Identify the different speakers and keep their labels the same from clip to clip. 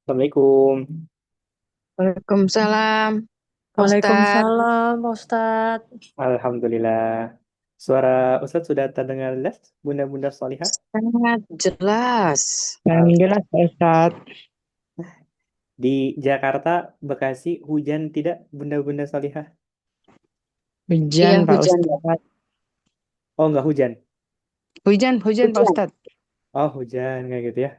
Speaker 1: Assalamualaikum.
Speaker 2: Waalaikumsalam, Pak Ustadz.
Speaker 3: Waalaikumsalam, Pak Ustadz.
Speaker 1: Alhamdulillah. Suara Ustadz sudah terdengar jelas, Bunda-bunda solihah.
Speaker 2: Sangat jelas.
Speaker 1: Al-
Speaker 2: Alhamdulillah, Pak Ustadz.
Speaker 1: Di Jakarta, Bekasi, hujan tidak, Bunda-bunda solihah?
Speaker 2: Hujan,
Speaker 3: Iya,
Speaker 2: Pak
Speaker 3: hujan ya.
Speaker 2: Ustadz.
Speaker 1: Oh, nggak hujan.
Speaker 2: Hujan, Pak
Speaker 3: Hujan.
Speaker 2: Ustadz.
Speaker 1: Oh, hujan, kayak gitu ya.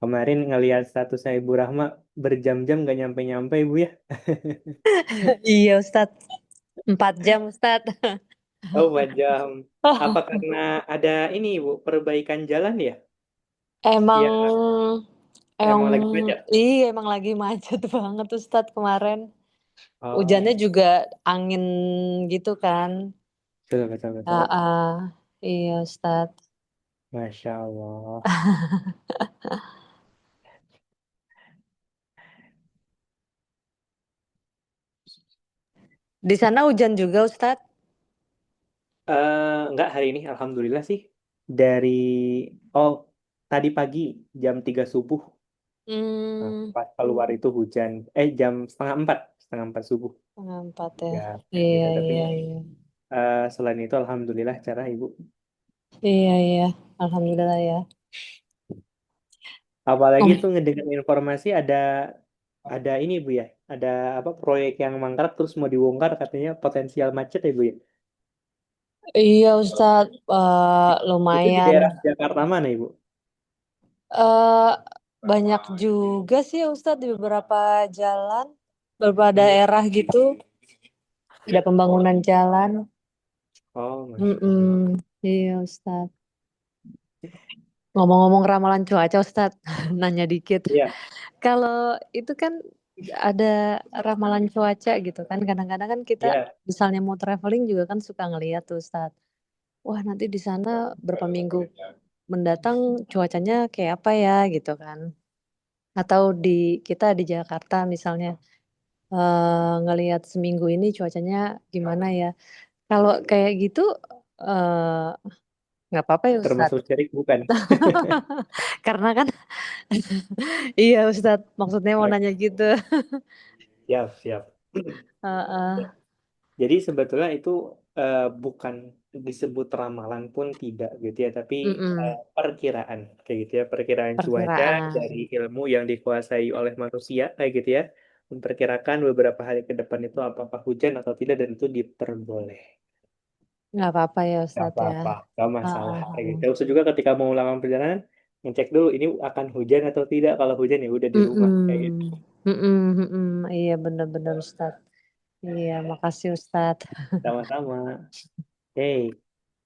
Speaker 1: Kemarin ngelihat statusnya Ibu Rahma, berjam-jam nggak nyampe-nyampe, Ibu ya.
Speaker 3: Iya, Ustadz. 4 jam, Ustadz.
Speaker 1: Oh, 4 jam. Apa karena ada ini, Ibu, perbaikan jalan ya?
Speaker 3: Emang,
Speaker 1: Ya,
Speaker 3: emang,
Speaker 1: emang lagi macet.
Speaker 3: iya emang lagi macet banget, Ustadz kemarin. Hujannya
Speaker 1: Oh,
Speaker 3: juga angin gitu kan.
Speaker 1: betul, betul, betul.
Speaker 3: Ah, ah. Iya, Ustadz.
Speaker 1: Masya Allah.
Speaker 3: Di sana hujan juga, Ustadz?
Speaker 1: Enggak hari ini, alhamdulillah sih. Dari oh tadi pagi jam 3 subuh,
Speaker 3: Hmm,
Speaker 1: pas keluar itu hujan. Jam setengah empat subuh.
Speaker 3: empat ya.
Speaker 1: Ya kayak
Speaker 3: Iya,
Speaker 1: gitu. Tapi
Speaker 3: iya, iya.
Speaker 1: selain itu alhamdulillah cara ibu.
Speaker 3: Iya, iya. Alhamdulillah ya.
Speaker 1: Apalagi
Speaker 3: Om.
Speaker 1: tuh ngedengar informasi ada ini bu ya. Ada apa proyek yang mangkrak terus mau dibongkar katanya potensial macet ya bu ya.
Speaker 3: Iya, Ustadz.
Speaker 1: Itu di
Speaker 3: Lumayan.
Speaker 1: daerah Jakarta mana ibu?
Speaker 3: eh Banyak juga sih Ustadz di beberapa jalan, beberapa
Speaker 1: Hmm.
Speaker 3: daerah gitu, ada pembangunan jalan.
Speaker 1: Oh masya Allah.
Speaker 3: Mm-mm. Iya Ustadz. Ngomong-ngomong ramalan cuaca Ustadz, nanya dikit.
Speaker 1: Iya,
Speaker 3: Kalau itu kan ada ramalan cuaca gitu kan, kadang-kadang kan kita
Speaker 1: iya.
Speaker 3: misalnya mau traveling juga kan suka ngeliat tuh Ustadz. Wah nanti di sana berapa minggu mendatang cuacanya kayak apa ya gitu kan. Atau kita di Jakarta misalnya. Ngelihat seminggu ini cuacanya gimana ya. Kalau kayak gitu eh, nggak apa-apa ya Ustadz.
Speaker 1: Termasuk syirik bukan?
Speaker 3: Karena kan iya Ustadz, maksudnya mau nanya gitu.
Speaker 1: Siap, siap.
Speaker 3: Heeh.
Speaker 1: Jadi sebetulnya itu bukan disebut ramalan pun tidak gitu ya, tapi
Speaker 3: Mm-mm.
Speaker 1: perkiraan kayak gitu ya, perkiraan cuaca
Speaker 3: Perkiraan.
Speaker 1: dari ilmu yang dikuasai oleh manusia kayak gitu ya, memperkirakan beberapa hari ke depan itu apakah hujan atau tidak dan itu diperboleh.
Speaker 3: Nggak apa-apa ya
Speaker 1: Gak
Speaker 3: Ustadz ya.
Speaker 1: apa-apa, gak masalah kayak
Speaker 3: Heeh.
Speaker 1: gitu. Terus juga ketika mau melakukan perjalanan, ngecek dulu ini akan hujan atau tidak. Kalau hujan ya udah di rumah kayak gitu.
Speaker 3: Mm-mm. Mm-mm, mm-mm. Iya benar-benar Ustadz. Iya, makasih Ustadz.
Speaker 1: Sama-sama. Oke,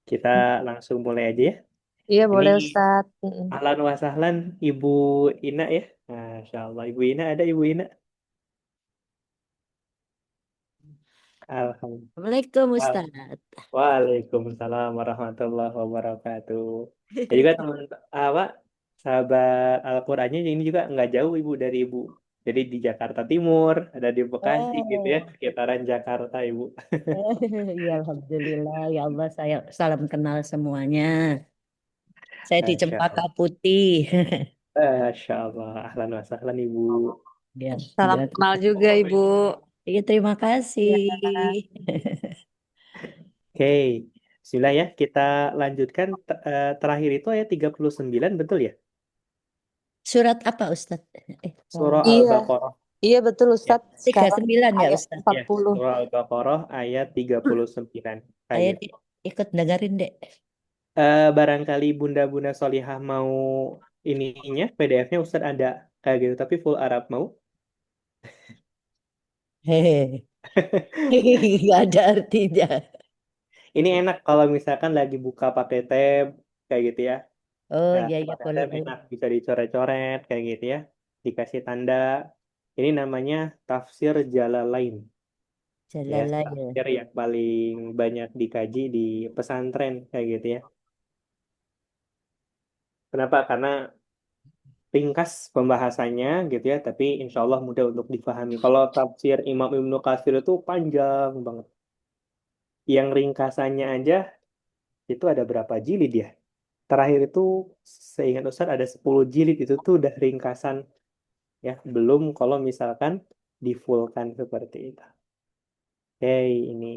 Speaker 1: kita langsung mulai aja ya.
Speaker 3: Iya
Speaker 1: Ini
Speaker 3: boleh Ustadz. Mm-mm.
Speaker 1: ahlan wa sahlan Ibu Ina ya. Masya Allah. Ibu Ina ada Ibu Ina.
Speaker 4: Assalamualaikum
Speaker 1: Alhamdulillah.
Speaker 4: Ustadz.
Speaker 1: Waalaikumsalam warahmatullahi wabarakatuh. Ya juga teman apa sahabat Al-Qur'annya ini juga nggak jauh Ibu dari Ibu. Jadi di Jakarta Timur, ada di Bekasi gitu ya,
Speaker 4: Oh,
Speaker 1: sekitaran Jakarta Ibu.
Speaker 4: ya Alhamdulillah. Ya Allah, saya salam kenal semuanya. Saya di
Speaker 1: Masya
Speaker 4: Cempaka
Speaker 1: Allah.
Speaker 4: Putih.
Speaker 1: Masya Allah. Ahlan wa sahlan Ibu.
Speaker 4: Ya,
Speaker 3: Salam
Speaker 4: ya.
Speaker 3: kenal juga Ibu.
Speaker 4: Iya, terima kasih.
Speaker 3: Ya.
Speaker 1: Oke, Bismillah ya. Kita lanjutkan terakhir itu ayat 39 betul ya?
Speaker 4: Surat apa Ustadz?
Speaker 1: Surah
Speaker 3: Iya,
Speaker 1: Al-Baqarah.
Speaker 3: iya betul
Speaker 1: Ya,
Speaker 3: Ustadz.
Speaker 4: Tiga
Speaker 3: Sekarang
Speaker 4: sembilan ya
Speaker 3: ayat
Speaker 4: Ustadz.
Speaker 3: empat
Speaker 1: ya.
Speaker 3: puluh.
Speaker 1: Surah Al-Baqarah ayat 39. Kayak
Speaker 4: Saya
Speaker 1: gitu.
Speaker 4: ikut dengerin deh.
Speaker 1: Barangkali Bunda-Bunda Solihah mau ininya, PDF-nya Ustaz ada kayak gitu, tapi full Arab mau.
Speaker 4: Hehehe. Gak ada artinya.
Speaker 1: Ini enak kalau misalkan lagi buka pakai tab kayak gitu ya.
Speaker 4: Oh,
Speaker 1: Nah,
Speaker 4: iya, iya,
Speaker 1: pakai
Speaker 4: boleh,
Speaker 1: tab
Speaker 4: boleh.
Speaker 1: enak bisa dicoret-coret kayak gitu ya. Dikasih tanda. Ini namanya tafsir Jalalain. Ya,
Speaker 4: Jalala ya.
Speaker 1: tafsir yang paling banyak dikaji di pesantren kayak gitu ya. Kenapa? Karena ringkas pembahasannya gitu ya, tapi insya Allah mudah untuk difahami. Kalau tafsir Imam Ibnu Katsir itu panjang banget. Yang ringkasannya aja itu ada berapa jilid ya? Terakhir itu seingat Ustaz ada 10 jilid itu tuh udah ringkasan ya. Belum kalau misalkan di-fullkan seperti itu. Oke, ini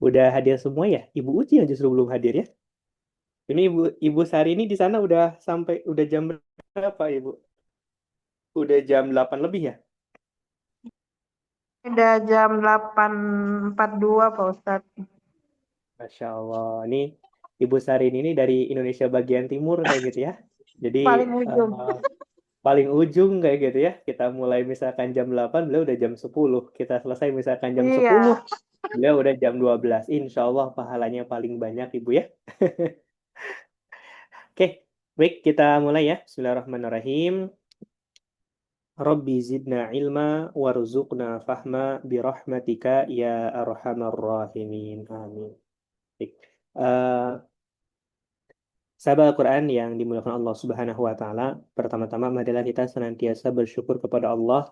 Speaker 1: udah hadir semua ya? Ibu Uci yang justru belum hadir ya. Ini Ibu Sari ini di sana udah jam berapa, Ibu? Udah jam 8 lebih ya?
Speaker 5: Udah jam 8.42 Pak Ustadz.
Speaker 1: Masya Allah. Ini Ibu Sari ini dari Indonesia bagian timur kayak gitu ya. Jadi
Speaker 5: Paling ujung.
Speaker 1: paling ujung kayak gitu ya. Kita mulai misalkan jam 8, beliau udah jam 10. Kita selesai misalkan jam
Speaker 5: Iya.
Speaker 1: 10, beliau udah jam 12. Insya Allah pahalanya paling banyak Ibu ya. Oke, baik kita mulai ya. Bismillahirrahmanirrahim. Rabbi zidna ilma warzuqna fahma birahmatika ya arhamar rahimin. Amin. Baik. Eh, Sahabat Al-Quran yang dimuliakan Allah Subhanahu wa Ta'ala, pertama-tama marilah kita senantiasa bersyukur kepada Allah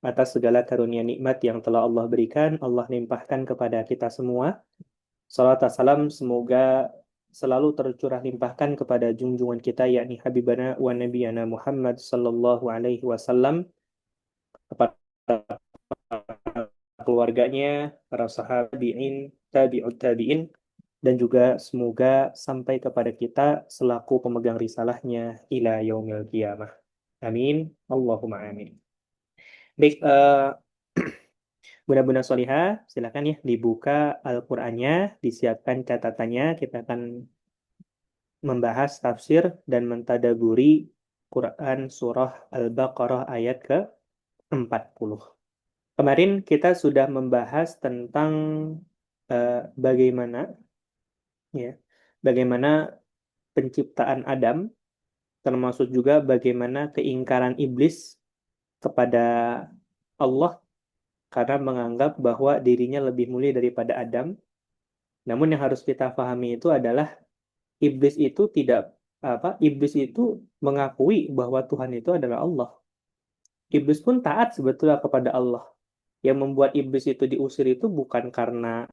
Speaker 1: atas segala karunia nikmat yang telah Allah berikan, Allah limpahkan kepada kita semua. Salat dan salam semoga selalu tercurah limpahkan kepada junjungan kita yakni Habibana wa Nabiyana Muhammad sallallahu alaihi wasallam, kepada keluarganya, para sahabat, tabi'ut tabi'in, dan juga semoga sampai kepada kita selaku pemegang risalahnya ila yaumil qiyamah. Amin. Allahumma amin. Baik, Bunda-bunda solihah, silakan ya dibuka Al-Qur'annya, disiapkan catatannya. Kita akan membahas tafsir dan mentadaburi Quran surah Al-Baqarah ayat ke-40. Kemarin kita sudah membahas tentang bagaimana ya, bagaimana penciptaan Adam, termasuk juga bagaimana keingkaran iblis kepada Allah karena menganggap bahwa dirinya lebih mulia daripada Adam. Namun yang harus kita pahami itu adalah iblis itu tidak iblis itu mengakui bahwa Tuhan itu adalah Allah. Iblis pun taat sebetulnya kepada Allah. Yang membuat iblis itu diusir itu bukan karena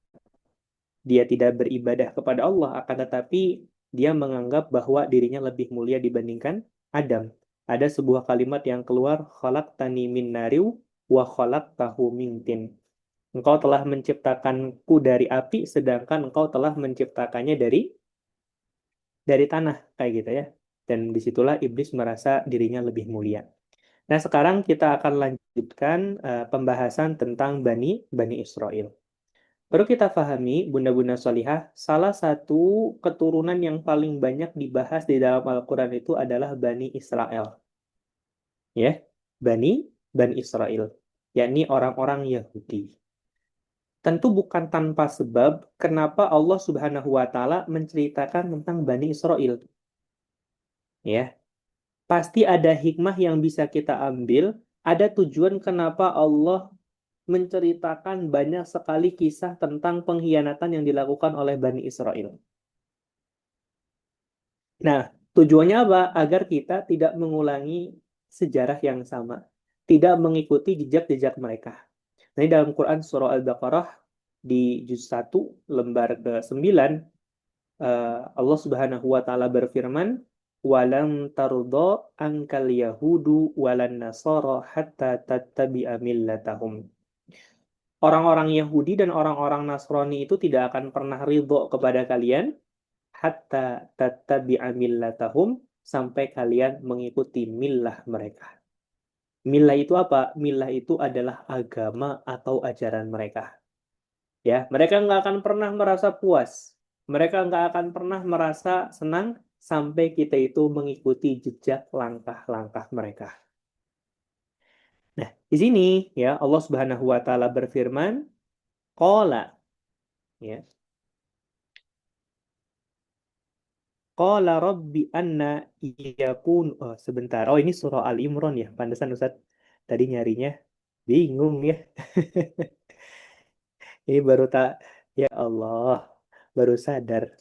Speaker 1: dia tidak beribadah kepada Allah, akan tetapi dia menganggap bahwa dirinya lebih mulia dibandingkan Adam. Ada sebuah kalimat yang keluar, khalaqtani min nariw wa khalaqtahu min tin. Engkau telah menciptakanku dari api, sedangkan engkau telah menciptakannya dari tanah, kayak gitu ya. Dan disitulah iblis merasa dirinya lebih mulia. Nah, sekarang kita akan lanjutkan pembahasan tentang Bani Israel. Perlu kita pahami, bunda-bunda solihah, salah satu keturunan yang paling banyak dibahas di dalam Al-Quran itu adalah Bani Israel. Ya, Bani Israel, yakni orang-orang Yahudi. Tentu bukan tanpa sebab kenapa Allah Subhanahu wa Ta'ala menceritakan tentang Bani Israel. Ya, pasti ada hikmah yang bisa kita ambil, ada tujuan kenapa Allah menceritakan banyak sekali kisah tentang pengkhianatan yang dilakukan oleh Bani Israel. Nah, tujuannya apa? Agar kita tidak mengulangi sejarah yang sama, tidak mengikuti jejak-jejak mereka. Nah, dalam Quran surah Al-Baqarah di juz 1 lembar ke-9, Allah Subhanahu wa taala berfirman, "Walan tardo angkal yahudu walan nasara hatta tattabi'a millatahum." Orang-orang Yahudi dan orang-orang Nasrani itu tidak akan pernah ridho kepada kalian hatta tattabi'a millatahum, sampai kalian mengikuti millah mereka. Millah itu apa? Millah itu adalah agama atau ajaran mereka. Ya, mereka nggak akan pernah merasa puas. Mereka nggak akan pernah merasa senang sampai kita itu mengikuti jejak langkah-langkah mereka. Nah, di sini ya Allah Subhanahu wa taala berfirman, qala, ya. Qala rabbi anna yakun. Oh, sebentar. Oh, ini surah Al Imran ya. Pantesan Ustaz tadi nyarinya bingung ya. Ini baru tak, ya Allah, baru sadar.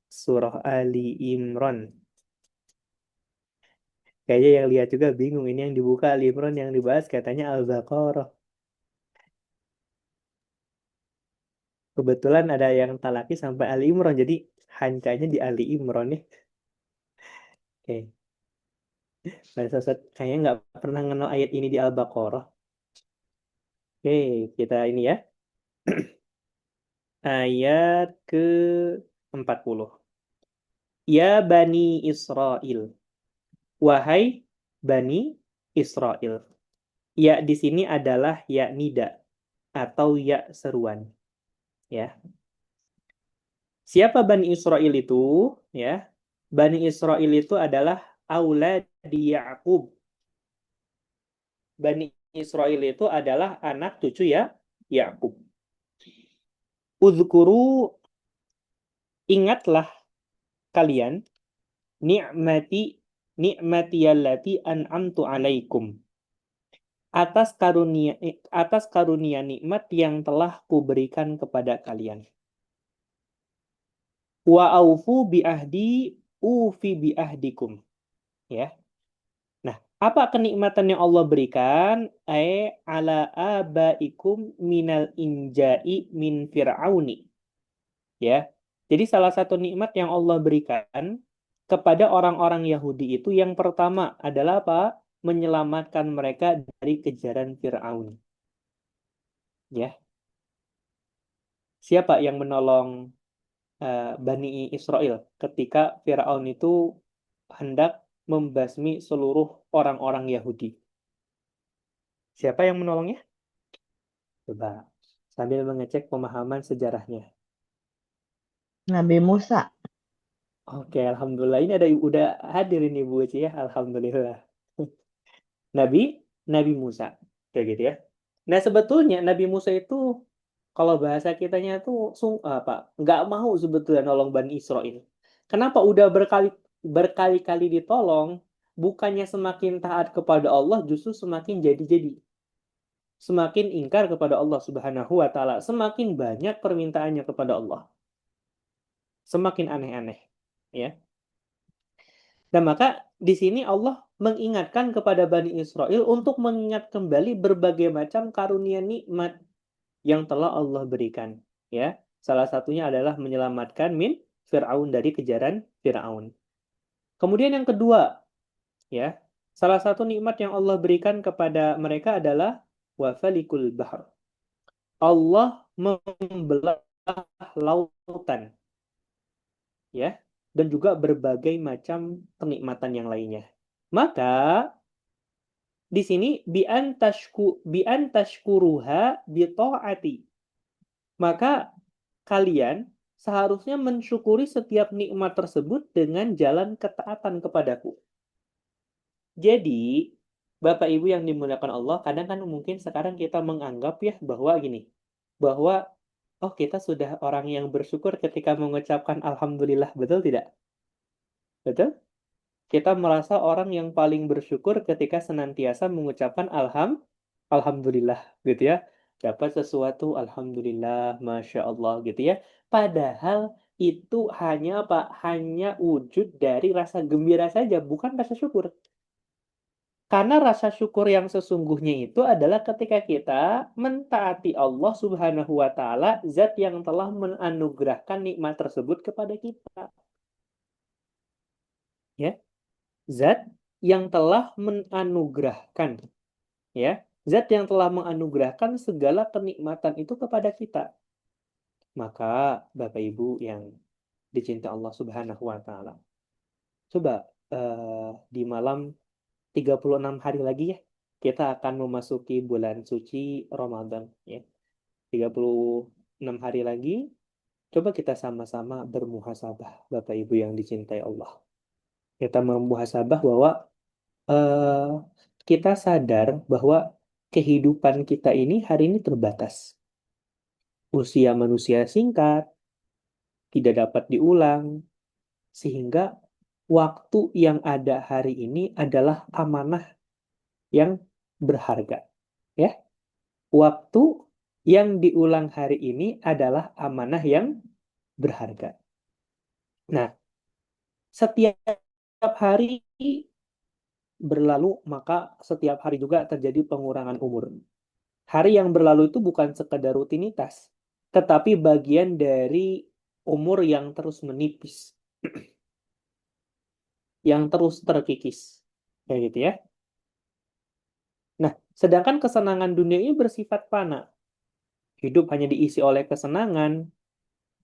Speaker 1: Surah Ali Imran. Kayaknya yang lihat juga bingung. Ini yang dibuka Ali Imran, yang dibahas katanya Al-Baqarah. Kebetulan ada yang talaki sampai Ali Imran. Jadi hancanya di Ali Imran ya. Oke. Bahasa Ustaz kayaknya nggak pernah kenal ayat ini di Al-Baqarah. Oke, kita ini ya. Ayat ke-40. Ya Bani Israel. Wahai Bani Israel. Ya di sini adalah ya nida atau ya seruan. Ya. Siapa Bani Israel itu? Ya. Bani Israel itu adalah aulad Ya'qub. Bani Israel itu adalah anak cucu ya Yakub. Uzkuru, ingatlah kalian ni'mati ni'matiyallati an'amtu alaikum, atas karunia nikmat yang telah kuberikan kepada kalian. Wa aufu bi ahdi ufi bi ahdikum. Ya. Nah, apa kenikmatan yang Allah berikan? Ala abaikum minal inja'i min fir'auni. Ya. Jadi salah satu nikmat yang Allah berikan kepada orang-orang Yahudi itu yang pertama adalah apa? Menyelamatkan mereka dari kejaran Firaun. Ya. Siapa yang menolong Bani Israel ketika Firaun itu hendak membasmi seluruh orang-orang Yahudi? Siapa yang menolongnya? Coba sambil mengecek pemahaman sejarahnya.
Speaker 5: Nabi Musa.
Speaker 1: Oke, alhamdulillah ini udah hadir ini Bu Uci ya, alhamdulillah. Nabi Musa, kayak gitu ya. Nah sebetulnya Nabi Musa itu kalau bahasa kitanya tuh nggak mau sebetulnya nolong Bani Israel. Kenapa udah berkali-kali ditolong, bukannya semakin taat kepada Allah, justru semakin jadi-jadi. Semakin ingkar kepada Allah Subhanahu wa taala, semakin banyak permintaannya kepada Allah. Semakin aneh-aneh, ya. Dan maka di sini Allah mengingatkan kepada Bani Israel untuk mengingat kembali berbagai macam karunia nikmat yang telah Allah berikan. Ya, salah satunya adalah menyelamatkan Fir'aun dari kejaran Fir'aun. Kemudian yang kedua, ya, salah satu nikmat yang Allah berikan kepada mereka adalah wafalikul bahr. Allah membelah lautan, ya, dan juga berbagai macam kenikmatan yang lainnya. Maka di sini bi'an tashkuruha bi ta'ati. Maka kalian seharusnya mensyukuri setiap nikmat tersebut dengan jalan ketaatan kepadaku. Jadi, Bapak Ibu yang dimuliakan Allah, kadang kan mungkin sekarang kita menganggap ya bahwa gini, bahwa oh kita sudah orang yang bersyukur ketika mengucapkan alhamdulillah, betul tidak? Betul? Kita merasa orang yang paling bersyukur ketika senantiasa mengucapkan alhamdulillah gitu ya. Dapat sesuatu alhamdulillah, masya Allah gitu ya. Padahal itu hanya apa? Hanya wujud dari rasa gembira saja, bukan rasa syukur. Karena rasa syukur yang sesungguhnya itu adalah ketika kita mentaati Allah Subhanahu wa taala, zat yang telah menganugerahkan nikmat tersebut kepada kita. Ya. Zat yang telah menganugerahkan, ya, zat yang telah menganugerahkan segala kenikmatan itu kepada kita. Maka Bapak Ibu yang dicintai Allah Subhanahu wa taala, coba di malam 36 hari lagi ya, kita akan memasuki bulan suci Ramadan ya. 36 hari lagi, coba kita sama-sama bermuhasabah Bapak Ibu yang dicintai Allah. Kita bermuhasabah bahwa kita sadar bahwa kehidupan kita ini hari ini terbatas. Usia manusia singkat, tidak dapat diulang, sehingga waktu yang ada hari ini adalah amanah yang berharga. Ya, waktu yang diulang hari ini adalah amanah yang berharga. Nah, setiap hari berlalu, maka setiap hari juga terjadi pengurangan umur. Hari yang berlalu itu bukan sekedar rutinitas, tetapi bagian dari umur yang terus menipis, yang terus terkikis. Kayak gitu ya. Nah, sedangkan kesenangan dunia ini bersifat fana. Hidup hanya diisi oleh kesenangan,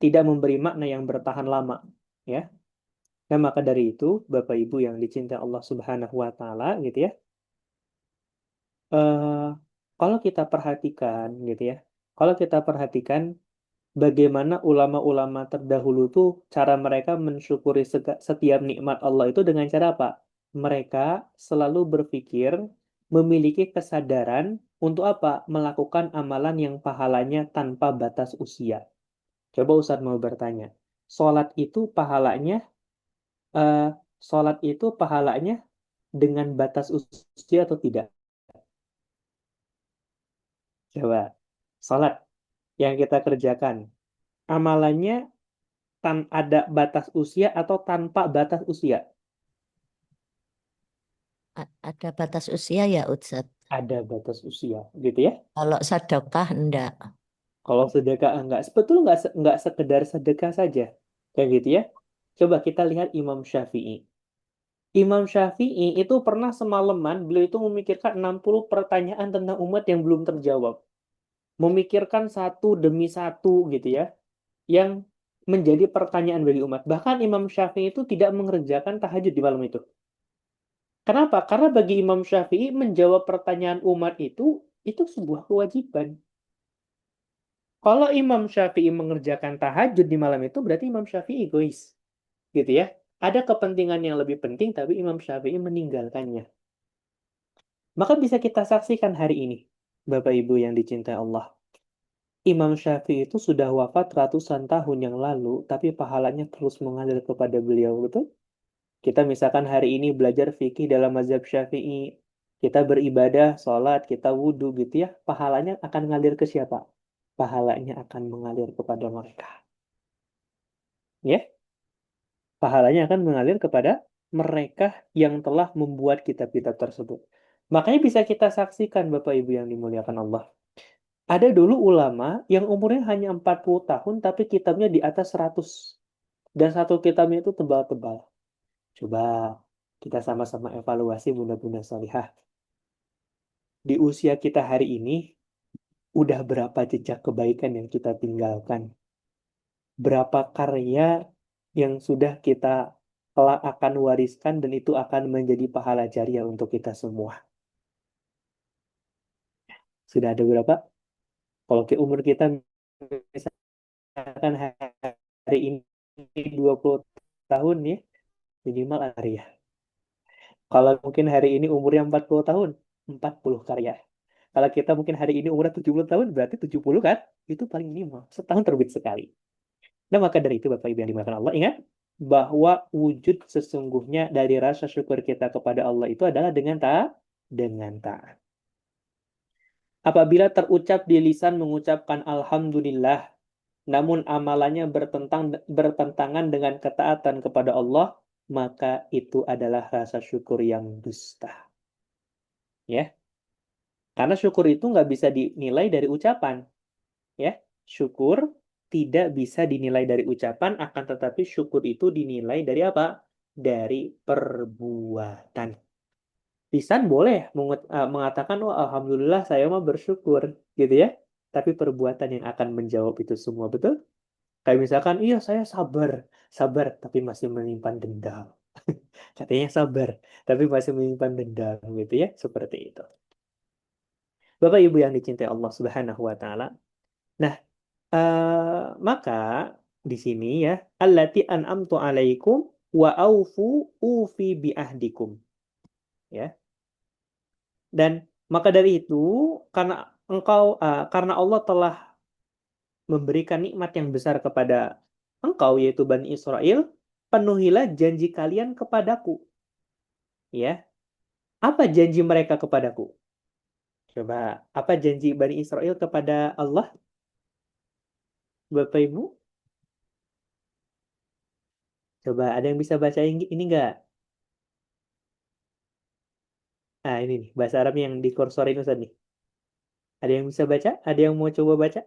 Speaker 1: tidak memberi makna yang bertahan lama. Ya. Nah, maka dari itu, Bapak Ibu yang dicintai Allah Subhanahu wa Ta'ala, gitu ya. eh Kalau kita perhatikan, gitu ya. Kalau kita perhatikan bagaimana ulama-ulama terdahulu tuh cara mereka mensyukuri setiap nikmat Allah itu dengan cara apa? Mereka selalu berpikir memiliki kesadaran untuk apa? Melakukan amalan yang pahalanya tanpa batas usia. Coba Ustadz mau bertanya, sholat itu pahalanya, eh, sholat itu pahalanya dengan batas usia atau tidak? Coba, sholat yang kita kerjakan, amalannya ada batas usia atau tanpa batas usia?
Speaker 4: Ada batas usia ya, Ustadz.
Speaker 1: Ada batas usia, gitu ya.
Speaker 4: Kalau sedekah enggak.
Speaker 1: Kalau sedekah enggak, sebetulnya enggak sekedar sedekah saja. Kayak gitu ya. Coba kita lihat Imam Syafi'i. Imam Syafi'i itu pernah semalaman, beliau itu memikirkan 60 pertanyaan tentang umat yang belum terjawab. Memikirkan satu demi satu gitu ya, yang menjadi pertanyaan bagi umat. Bahkan Imam Syafi'i itu tidak mengerjakan tahajud di malam itu. Kenapa? Karena bagi Imam Syafi'i menjawab pertanyaan umat itu sebuah kewajiban. Kalau Imam Syafi'i mengerjakan tahajud di malam itu berarti Imam Syafi'i egois. Gitu ya. Ada kepentingan yang lebih penting tapi Imam Syafi'i meninggalkannya. Maka bisa kita saksikan hari ini, Bapak Ibu yang dicintai Allah. Imam Syafi'i itu sudah wafat ratusan tahun yang lalu, tapi pahalanya terus mengalir kepada beliau, betul? Kita misalkan hari ini belajar fikih dalam mazhab Syafi'i, kita beribadah, sholat, kita wudhu gitu ya, pahalanya akan ngalir ke siapa? Pahalanya akan mengalir kepada mereka. Ya, pahalanya akan mengalir kepada mereka yang telah membuat kitab-kitab tersebut. Makanya bisa kita saksikan Bapak Ibu yang dimuliakan Allah. Ada dulu ulama yang umurnya hanya 40 tahun tapi kitabnya di atas 100. Dan satu kitabnya itu tebal-tebal. Coba kita sama-sama evaluasi bunda-bunda salihah. Di usia kita hari ini, udah berapa jejak kebaikan yang kita tinggalkan? Berapa karya yang sudah kita kelak akan wariskan dan itu akan menjadi pahala jariah untuk kita semua? Sudah ada berapa? Kalau ke umur kita misalkan hari ini 20 tahun ya, minimal karya. Kalau mungkin hari ini umurnya 40 tahun, 40 karya. Kalau kita mungkin hari ini umurnya 70 tahun, berarti 70 kan? Itu paling minimal. Setahun terbit sekali. Nah, maka dari itu Bapak Ibu yang dimuliakan Allah, ingat bahwa wujud sesungguhnya dari rasa syukur kita kepada Allah itu adalah dengan taat. Apabila terucap di lisan mengucapkan Alhamdulillah, namun amalannya bertentangan dengan ketaatan kepada Allah, maka itu adalah rasa syukur yang dusta. Ya, karena syukur itu nggak bisa dinilai dari ucapan. Ya, syukur tidak bisa dinilai dari ucapan, akan tetapi syukur itu dinilai dari apa? Dari perbuatan. Lisan boleh mengatakan, oh alhamdulillah saya mah bersyukur, gitu ya. Tapi perbuatan yang akan menjawab itu semua, betul? Kayak misalkan, iya saya sabar, sabar tapi masih menyimpan dendam. Katanya sabar, tapi masih menyimpan dendam, gitu ya. Seperti itu. Bapak Ibu yang dicintai Allah Subhanahu wa taala. Nah, maka di sini ya, allati an'amtu alaikum wa aufu ufi bi ahdikum. Ya. Dan maka dari itu karena Allah telah memberikan nikmat yang besar kepada engkau yaitu Bani Israel, penuhilah janji kalian kepadaku. Ya. Apa janji mereka kepadaku? Coba, apa janji Bani Israel kepada Allah? Bapak Ibu, coba ada yang bisa baca ini enggak? Ah, ini nih, bahasa Arab yang di kursorin Ustaz nih. Ada yang bisa baca? Ada yang mau coba baca?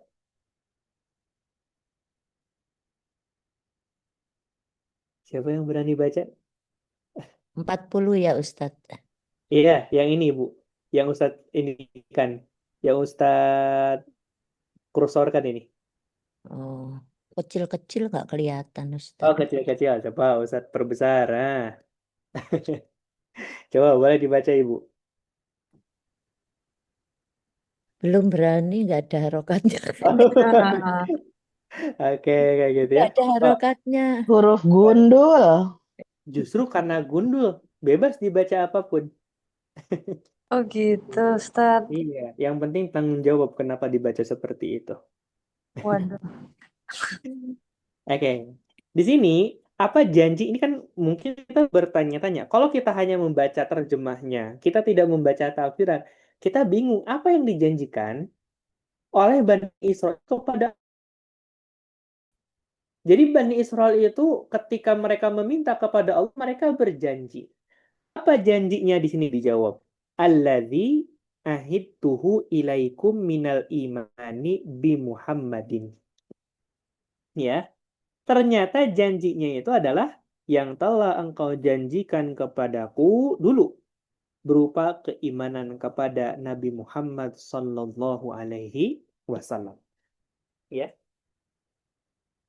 Speaker 1: Siapa yang berani baca?
Speaker 4: 40 ya, Ustadz.
Speaker 1: Iya, yang ini Bu. Yang Ustadz ini kan. Yang Ustadz kursorkan ini.
Speaker 4: Oh, kecil-kecil nggak kelihatan,
Speaker 1: Oh,
Speaker 4: Ustadz.
Speaker 1: kecil-kecil. Coba Ustadz perbesar. Nah. Coba boleh dibaca Ibu.
Speaker 4: Belum berani, nggak ada harokatnya.
Speaker 3: Nah,
Speaker 1: Oke, kayak gitu ya.
Speaker 4: Nggak ada
Speaker 1: Oh,
Speaker 4: harokatnya.
Speaker 2: Huruf gundul.
Speaker 1: justru karena gundul. Bebas dibaca apapun.
Speaker 3: oh gitu, Ustadz.
Speaker 1: Iya, yang penting tanggung jawab kenapa dibaca seperti itu.
Speaker 3: Waduh.
Speaker 1: Oke, di sini apa janji ini kan mungkin kita bertanya-tanya. Kalau kita hanya membaca terjemahnya, kita tidak membaca tafsiran, kita bingung apa yang dijanjikan oleh Bani Israel kepada. Jadi Bani Israel itu ketika mereka meminta kepada Allah, mereka berjanji. Apa janjinya di sini dijawab? Alladzi ahidtuhu ilaikum minal imani bi Muhammadin. Ya, ternyata janjinya itu adalah yang telah engkau janjikan kepadaku dulu berupa keimanan kepada Nabi Muhammad sallallahu alaihi wasallam. Ya.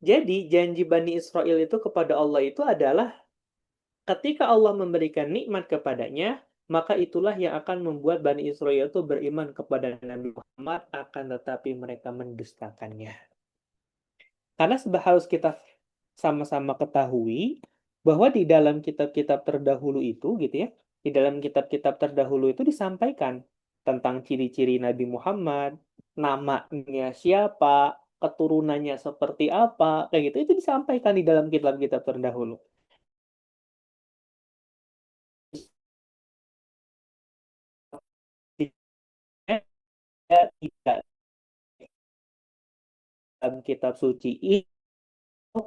Speaker 1: Jadi janji Bani Israel itu kepada Allah itu adalah ketika Allah memberikan nikmat kepadanya, maka itulah yang akan membuat Bani Israel itu beriman kepada Nabi Muhammad, akan tetapi mereka mendustakannya. Karena harus kita sama-sama ketahui bahwa di dalam kitab-kitab terdahulu itu gitu ya, di dalam kitab-kitab terdahulu itu disampaikan tentang ciri-ciri Nabi Muhammad, namanya siapa, keturunannya seperti apa, kayak gitu itu disampaikan di dalam kitab-kitab terdahulu. Tidak dalam kitab suci itu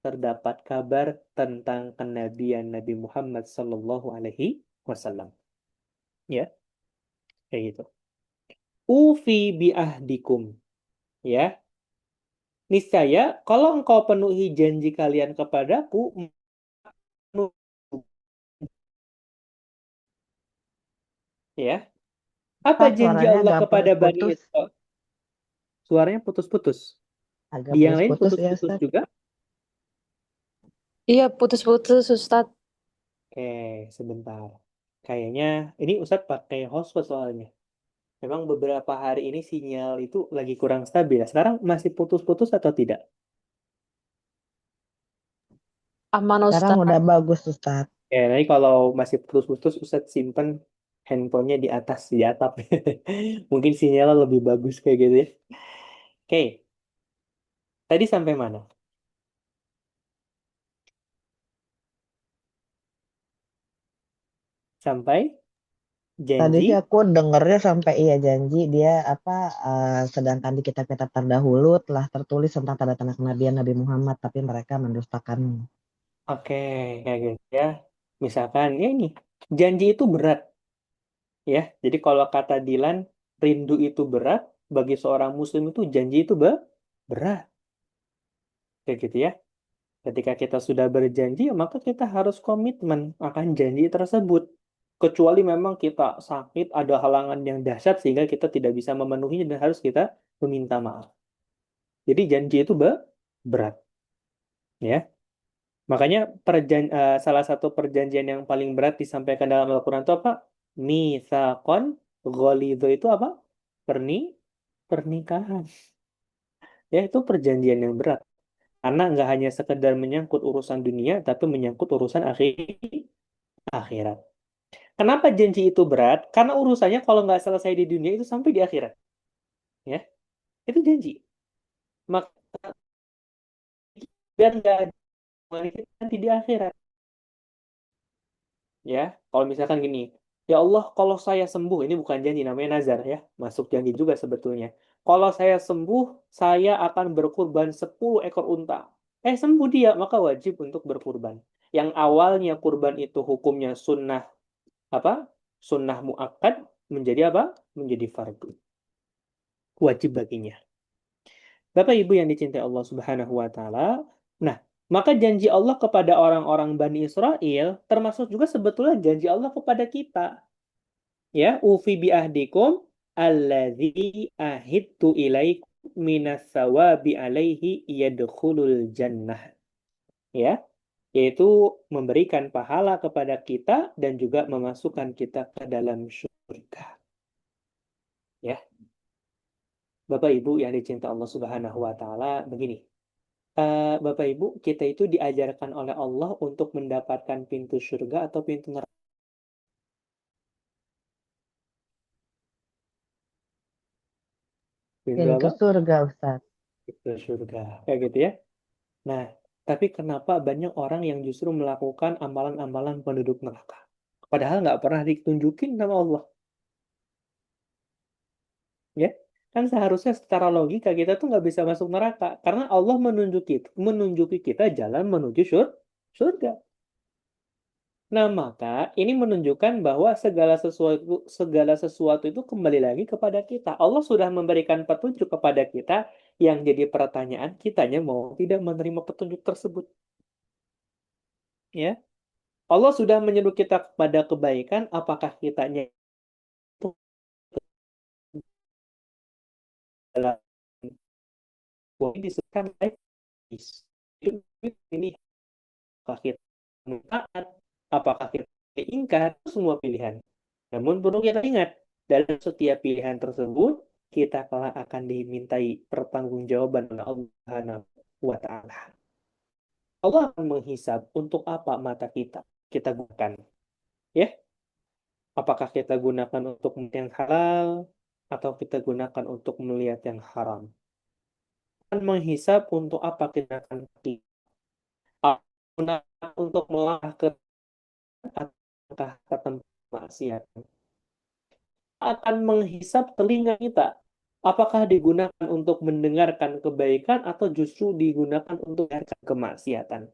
Speaker 1: terdapat kabar tentang kenabian Nabi Muhammad Sallallahu Alaihi Wasallam. Ya, kayak gitu. Ufi bi'ahdikum. Ya, niscaya kalau engkau penuhi janji kalian kepadaku, ya, apa
Speaker 2: Ustaz,
Speaker 1: janji
Speaker 2: suaranya
Speaker 1: Allah
Speaker 2: agak
Speaker 1: kepada Bani
Speaker 2: putus-putus.
Speaker 1: Israel? Suaranya putus-putus.
Speaker 2: Agak
Speaker 1: Di yang lain
Speaker 2: putus-putus ya,
Speaker 1: putus-putus
Speaker 2: Ustaz.
Speaker 1: juga.
Speaker 3: Iya, putus-putus, Ustadz.
Speaker 1: Oke, sebentar. Kayaknya ini Ustadz pakai hotspot soalnya. Memang beberapa hari ini sinyal itu lagi kurang stabil. Sekarang masih putus-putus atau tidak?
Speaker 3: Aman,
Speaker 2: Sekarang
Speaker 3: Ustadz.
Speaker 2: udah bagus, Ustaz.
Speaker 1: Ya, nanti kalau masih putus-putus, Ustadz simpen handphonenya di atas, di atap. Mungkin sinyalnya lebih bagus kayak gitu ya. Oke, tadi sampai mana? Sampai
Speaker 2: Tadi
Speaker 1: janji.
Speaker 2: sih aku dengernya sampai iya janji dia apa sedangkan di kitab-kitab terdahulu telah tertulis tentang tanda-tanda kenabian Nabi Muhammad tapi mereka mendustakannya.
Speaker 1: Oke, kayak gitu ya. Misalkan, ya ini, janji itu berat. Ya, jadi kalau kata Dilan, rindu itu berat. Bagi seorang muslim itu janji itu berat. Kayak gitu ya. Ketika kita sudah berjanji, maka kita harus komitmen akan janji tersebut. Kecuali memang kita sakit, ada halangan yang dahsyat sehingga kita tidak bisa memenuhinya dan harus kita meminta maaf. Jadi janji itu berat, ya. Makanya salah satu perjanjian yang paling berat disampaikan dalam Al-Quran itu apa? Mitsaqon ghalidho itu apa? Perni Pernikahan. Ya, itu perjanjian yang berat. Karena nggak hanya sekedar menyangkut urusan dunia, tapi menyangkut urusan akhirat. Kenapa janji itu berat? Karena urusannya kalau nggak selesai di dunia itu sampai di akhirat. Ya, itu janji. Maka biar nggak ada nanti di akhirat. Ya, kalau misalkan gini, ya Allah, kalau saya sembuh, ini bukan janji, namanya nazar ya, masuk janji juga sebetulnya. Kalau saya sembuh, saya akan berkurban 10 ekor unta. Sembuh dia, maka wajib untuk berkurban. Yang awalnya kurban itu hukumnya sunnah apa? Sunnah muakkad menjadi apa? Menjadi fardu. Wajib baginya. Bapak Ibu yang dicintai Allah Subhanahu wa taala. Nah, Maka janji Allah kepada orang-orang Bani Israel termasuk juga sebetulnya janji Allah kepada kita. Ya, ufi bi ahdikum alladzi ahidtu ilaikum minas sawabi alaihi yadkhulul jannah. Ya, yaitu memberikan pahala kepada kita dan juga memasukkan kita ke dalam surga. Ya, Bapak Ibu yang dicinta Allah Subhanahu wa taala, begini. Bapak Ibu, kita itu diajarkan oleh Allah untuk mendapatkan pintu surga atau pintu neraka. Pintu
Speaker 2: Pintu
Speaker 1: apa?
Speaker 2: surga, Ustadz.
Speaker 1: Pintu surga. Kayak gitu ya. Nah, tapi kenapa banyak orang yang justru melakukan amalan-amalan penduduk neraka? Padahal nggak pernah ditunjukin sama Allah. Ya, kan seharusnya secara logika kita tuh nggak bisa masuk neraka. Karena Allah menunjuki kita jalan menuju surga. Nah, maka ini menunjukkan bahwa segala sesuatu itu kembali lagi kepada kita. Allah sudah memberikan petunjuk kepada kita, yang jadi pertanyaan kitanya mau tidak menerima petunjuk tersebut. Ya, Allah sudah menyuruh kita kepada kebaikan, apakah kitanya itu dalam disebutkan baik? Ini apakah kita taat, apakah kita ingkar, semua pilihan. Namun perlu kita ingat, dalam setiap pilihan tersebut, kita kelak akan dimintai pertanggungjawaban oleh Allah Subhanahu wa Ta'ala. Allah akan menghisab untuk apa mata kita gunakan. Ya, apakah kita gunakan untuk melihat yang halal atau kita gunakan untuk melihat yang haram. Akan menghisab untuk apa kita akan gunakan untuk melangkah ke apakah ke tempat maksiat. Akan menghisap telinga kita. Apakah digunakan untuk mendengarkan kebaikan atau justru digunakan untuk mendengarkan kemaksiatan.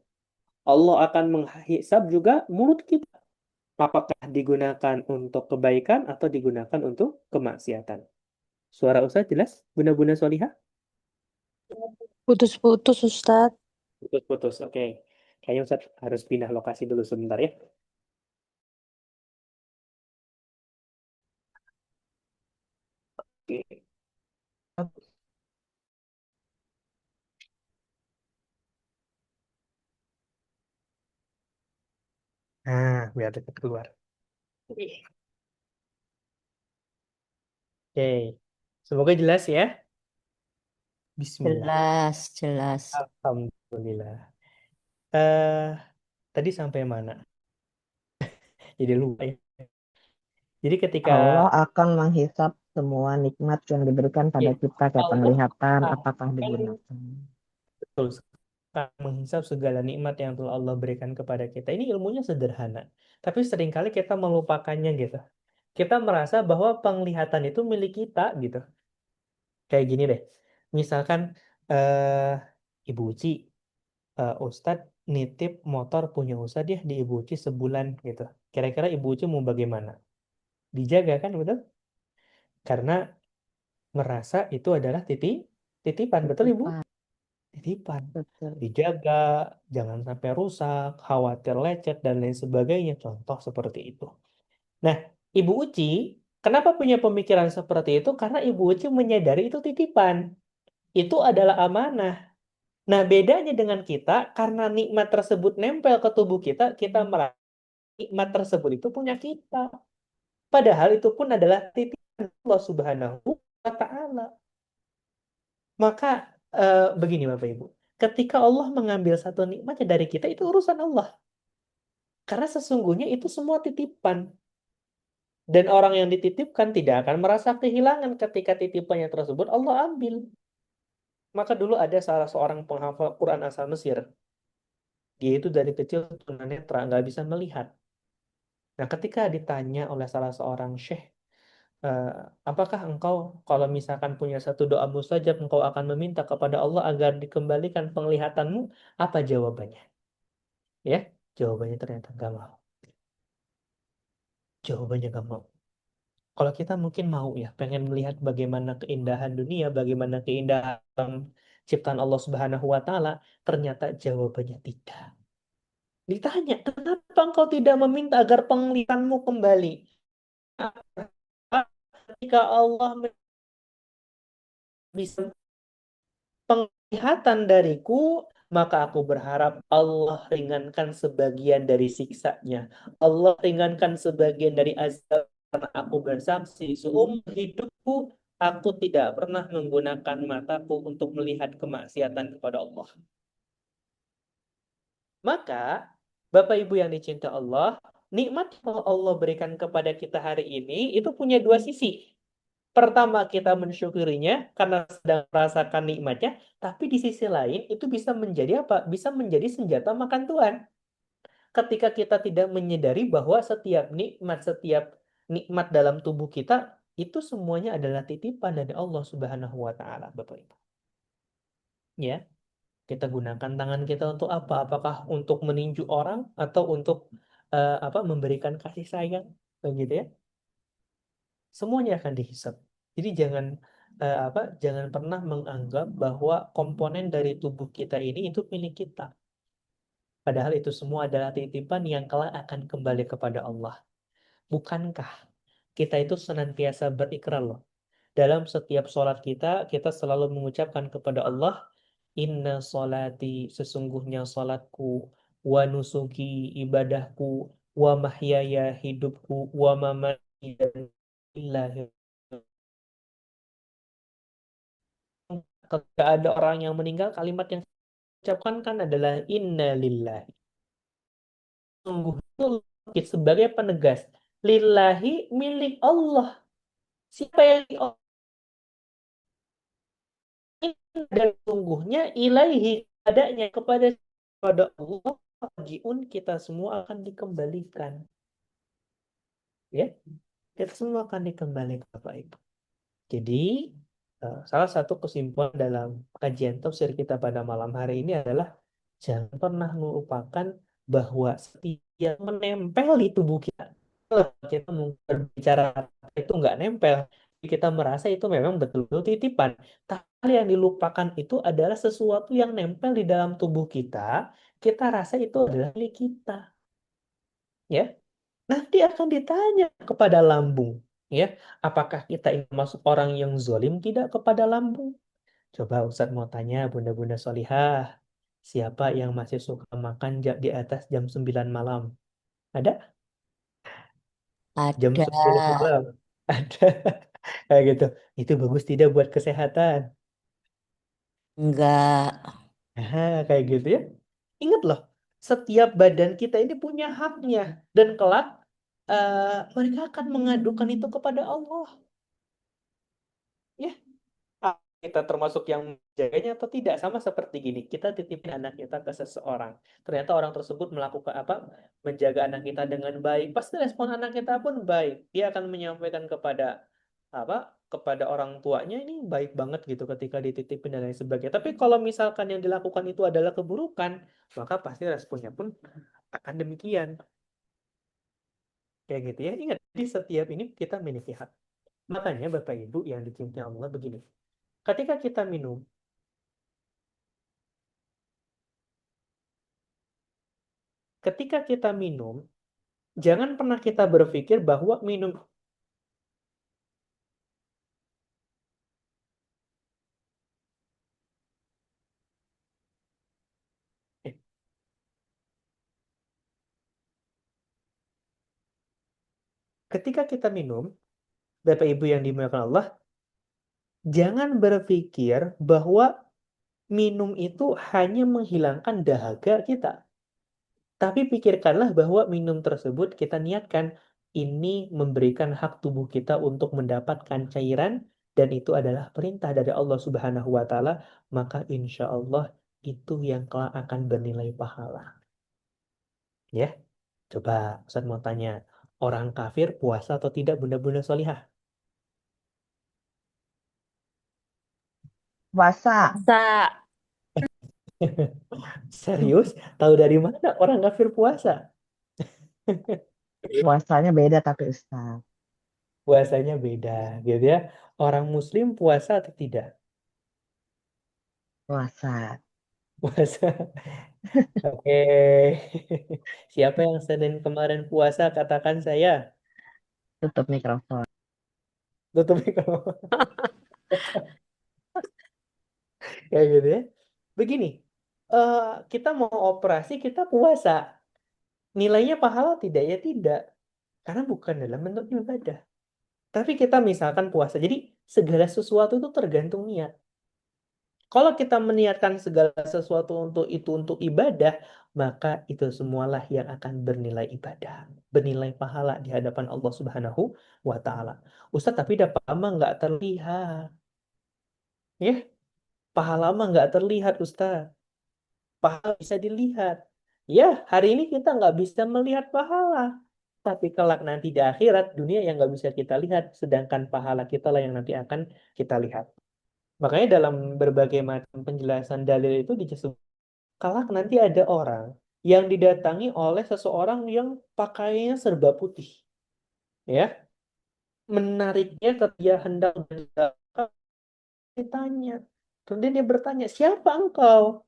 Speaker 1: Allah akan menghisap juga mulut kita. Apakah digunakan untuk kebaikan atau digunakan untuk kemaksiatan. Suara Ustaz jelas? Bunda-bunda solihah?
Speaker 3: Putus-putus, Ustadz.
Speaker 1: Putus-putus, oke. Kayaknya Ustaz harus pindah lokasi dulu sebentar ya. Oke. Nah, biar dekat keluar. Oke. Semoga jelas ya. Bismillah.
Speaker 4: Jelas, jelas.
Speaker 1: Alhamdulillah. Eh, tadi sampai mana? Jadi lupa ya. Jadi ketika
Speaker 2: Allah akan menghisap semua nikmat yang diberikan pada
Speaker 1: ya,
Speaker 2: kita, kayak
Speaker 1: Allah
Speaker 2: penglihatan,
Speaker 1: akan
Speaker 2: apakah digunakan.
Speaker 1: betul akan menghisap segala nikmat yang telah Allah berikan kepada kita. Ini ilmunya sederhana, tapi seringkali kita melupakannya gitu. Kita merasa bahwa penglihatan itu milik kita gitu. Kayak gini deh. Misalkan eh Ibu Uci, Ustadz nitip motor punya Ustadz ya di Ibu Uci sebulan gitu. Kira-kira Ibu Uci mau bagaimana? Dijaga kan, betul? Karena merasa itu adalah titipan, betul Ibu?
Speaker 2: Titipan,
Speaker 1: Titipan.
Speaker 2: betul.
Speaker 1: Dijaga, jangan sampai rusak, khawatir lecet, dan lain sebagainya. Contoh seperti itu. Nah, Ibu Uci, kenapa punya pemikiran seperti itu? Karena Ibu Uci menyadari itu titipan. Itu adalah amanah. Nah, bedanya dengan kita, karena nikmat tersebut nempel ke tubuh kita, kita merasa nikmat tersebut itu punya kita. Padahal itu pun adalah titipan Allah Subhanahu wa Ta'ala. Maka begini Bapak Ibu, ketika Allah mengambil satu nikmatnya dari kita, itu urusan Allah. Karena sesungguhnya itu semua titipan. Dan orang yang dititipkan tidak akan merasa kehilangan ketika titipannya tersebut Allah ambil. Maka dulu ada salah seorang penghafal Quran asal Mesir. Dia itu dari kecil tunanetra, nggak bisa melihat. Nah, ketika ditanya oleh salah seorang syekh, eh, apakah engkau kalau misalkan punya satu doa mustajab, engkau akan meminta kepada Allah agar dikembalikan penglihatanmu? Apa jawabannya? Ya, jawabannya ternyata nggak mau. Jawabannya nggak mau. Kalau kita mungkin mau ya, pengen melihat bagaimana keindahan dunia, bagaimana keindahan ciptaan Allah Subhanahu wa taala? Ternyata jawabannya tidak. Ditanya, kenapa engkau tidak meminta agar penglihatanmu kembali? Ketika Allah bisa penglihatan dariku, maka aku berharap Allah ringankan sebagian dari siksanya. Allah ringankan sebagian dari azab, karena aku bersaksi seumur hidupku aku tidak pernah menggunakan mataku untuk melihat kemaksiatan kepada Allah. Maka, Bapak Ibu yang dicinta Allah, nikmat yang Allah berikan kepada kita hari ini itu punya dua sisi. Pertama, kita mensyukurinya karena sedang merasakan nikmatnya, tapi di sisi lain itu bisa menjadi apa? Bisa menjadi senjata makan Tuhan. Ketika kita tidak menyadari bahwa setiap nikmat dalam tubuh kita itu semuanya adalah titipan dari Allah Subhanahu wa taala, Bapak Ibu. Ya, kita gunakan tangan kita untuk apa? Apakah untuk meninju orang atau untuk memberikan kasih sayang, begitu ya? Semuanya akan dihisab. Jadi jangan pernah menganggap bahwa komponen dari tubuh kita ini itu milik kita. Padahal itu semua adalah titipan yang kelak akan kembali kepada Allah. Bukankah kita itu senantiasa berikrar loh. Dalam setiap sholat kita selalu mengucapkan kepada Allah, Inna sholati, sesungguhnya sholatku, wa nusuki, ibadahku, wa mahyaya, hidupku, wa mamati, dan lillahi. Ketika ada orang yang meninggal, kalimat yang ucapkan kan adalah inna lillahi. Sungguh itu sebagai penegas. Lillahi milik Allah. Siapa yang dan sungguhnya ilaihi adanya kepada Allah, jiun kita semua akan dikembalikan. Ya, kita semua akan dikembalikan Bapak Ibu. Jadi salah satu kesimpulan dalam kajian tafsir kita pada malam hari ini adalah jangan pernah melupakan bahwa setiap menempel di tubuh kita, kita berbicara itu nggak nempel, kita merasa itu memang betul-betul titipan. Tapi yang dilupakan itu adalah sesuatu yang nempel di dalam tubuh kita rasa itu adalah milik kita. Ya, nanti akan ditanya kepada lambung. Ya, apakah kita ini masuk orang yang zalim tidak kepada lambung? Coba Ustadz mau tanya bunda-bunda solihah, siapa yang masih suka makan di atas jam 9 malam? Ada? Jam
Speaker 4: Ada.
Speaker 1: 10 malam? Ada. Kayak gitu. Itu bagus tidak buat kesehatan?
Speaker 4: Enggak.
Speaker 1: Kayak gitu ya. Ingat loh, setiap badan kita ini punya haknya. Dan kelak mereka akan mengadukan itu kepada Allah. Ya, kita termasuk yang menjaganya atau tidak, sama seperti gini, kita titipin anak kita ke seseorang, ternyata orang tersebut melakukan menjaga anak kita dengan baik, pasti respon anak kita pun baik, dia akan menyampaikan kepada orang tuanya ini baik banget gitu ketika dititipin dan lain sebagainya. Tapi kalau misalkan yang dilakukan itu adalah keburukan, maka pasti responnya pun akan demikian, kayak gitu ya. Ingat, di setiap ini kita memiliki hak. Makanya Bapak Ibu yang dicintai Allah begini, ketika kita minum, jangan pernah kita berpikir bahwa eh, ketika kita minum, Bapak Ibu yang dimuliakan Allah, jangan berpikir bahwa minum itu hanya menghilangkan dahaga kita. Tapi pikirkanlah bahwa minum tersebut kita niatkan ini memberikan hak tubuh kita untuk mendapatkan cairan, dan itu adalah perintah dari Allah Subhanahu wa taala, maka insya Allah itu yang kelak akan bernilai pahala. Ya, coba Ustaz mau tanya, orang kafir puasa atau tidak bunda-bunda solihah?
Speaker 2: Puasa.
Speaker 4: Masa
Speaker 1: Serius? Tahu dari mana orang kafir puasa?
Speaker 2: Puasanya beda tapi Ustaz.
Speaker 1: Puasanya beda, gitu ya. Orang muslim puasa atau tidak?
Speaker 2: Puasa.
Speaker 1: Puasa. Oke. Siapa yang Senin kemarin puasa? Katakan saya.
Speaker 2: Tutup mikrofon.
Speaker 1: Tutup mikrofon. Kayak gitu ya. Begini, eh, kita mau operasi, kita puasa. Nilainya pahala tidak? Ya tidak. Karena bukan dalam bentuk ibadah. Tapi kita misalkan puasa. Jadi segala sesuatu itu tergantung niat. Kalau kita meniatkan segala sesuatu untuk ibadah, maka itu semualah yang akan bernilai ibadah, bernilai pahala di hadapan Allah Subhanahu wa taala. Ustaz, tapi pahala mah nggak terlihat. Ya, pahala mah nggak terlihat, Ustaz. Pahala bisa dilihat. Ya, hari ini kita nggak bisa melihat pahala. Tapi kelak nanti di akhirat, dunia yang nggak bisa kita lihat, sedangkan pahala kita lah yang nanti akan kita lihat. Makanya dalam berbagai macam penjelasan dalil itu disebut kelak nanti ada orang yang didatangi oleh seseorang yang pakaiannya serba putih, ya, menariknya ketika dia hendak berzakat, ditanya, kemudian dia bertanya, siapa engkau?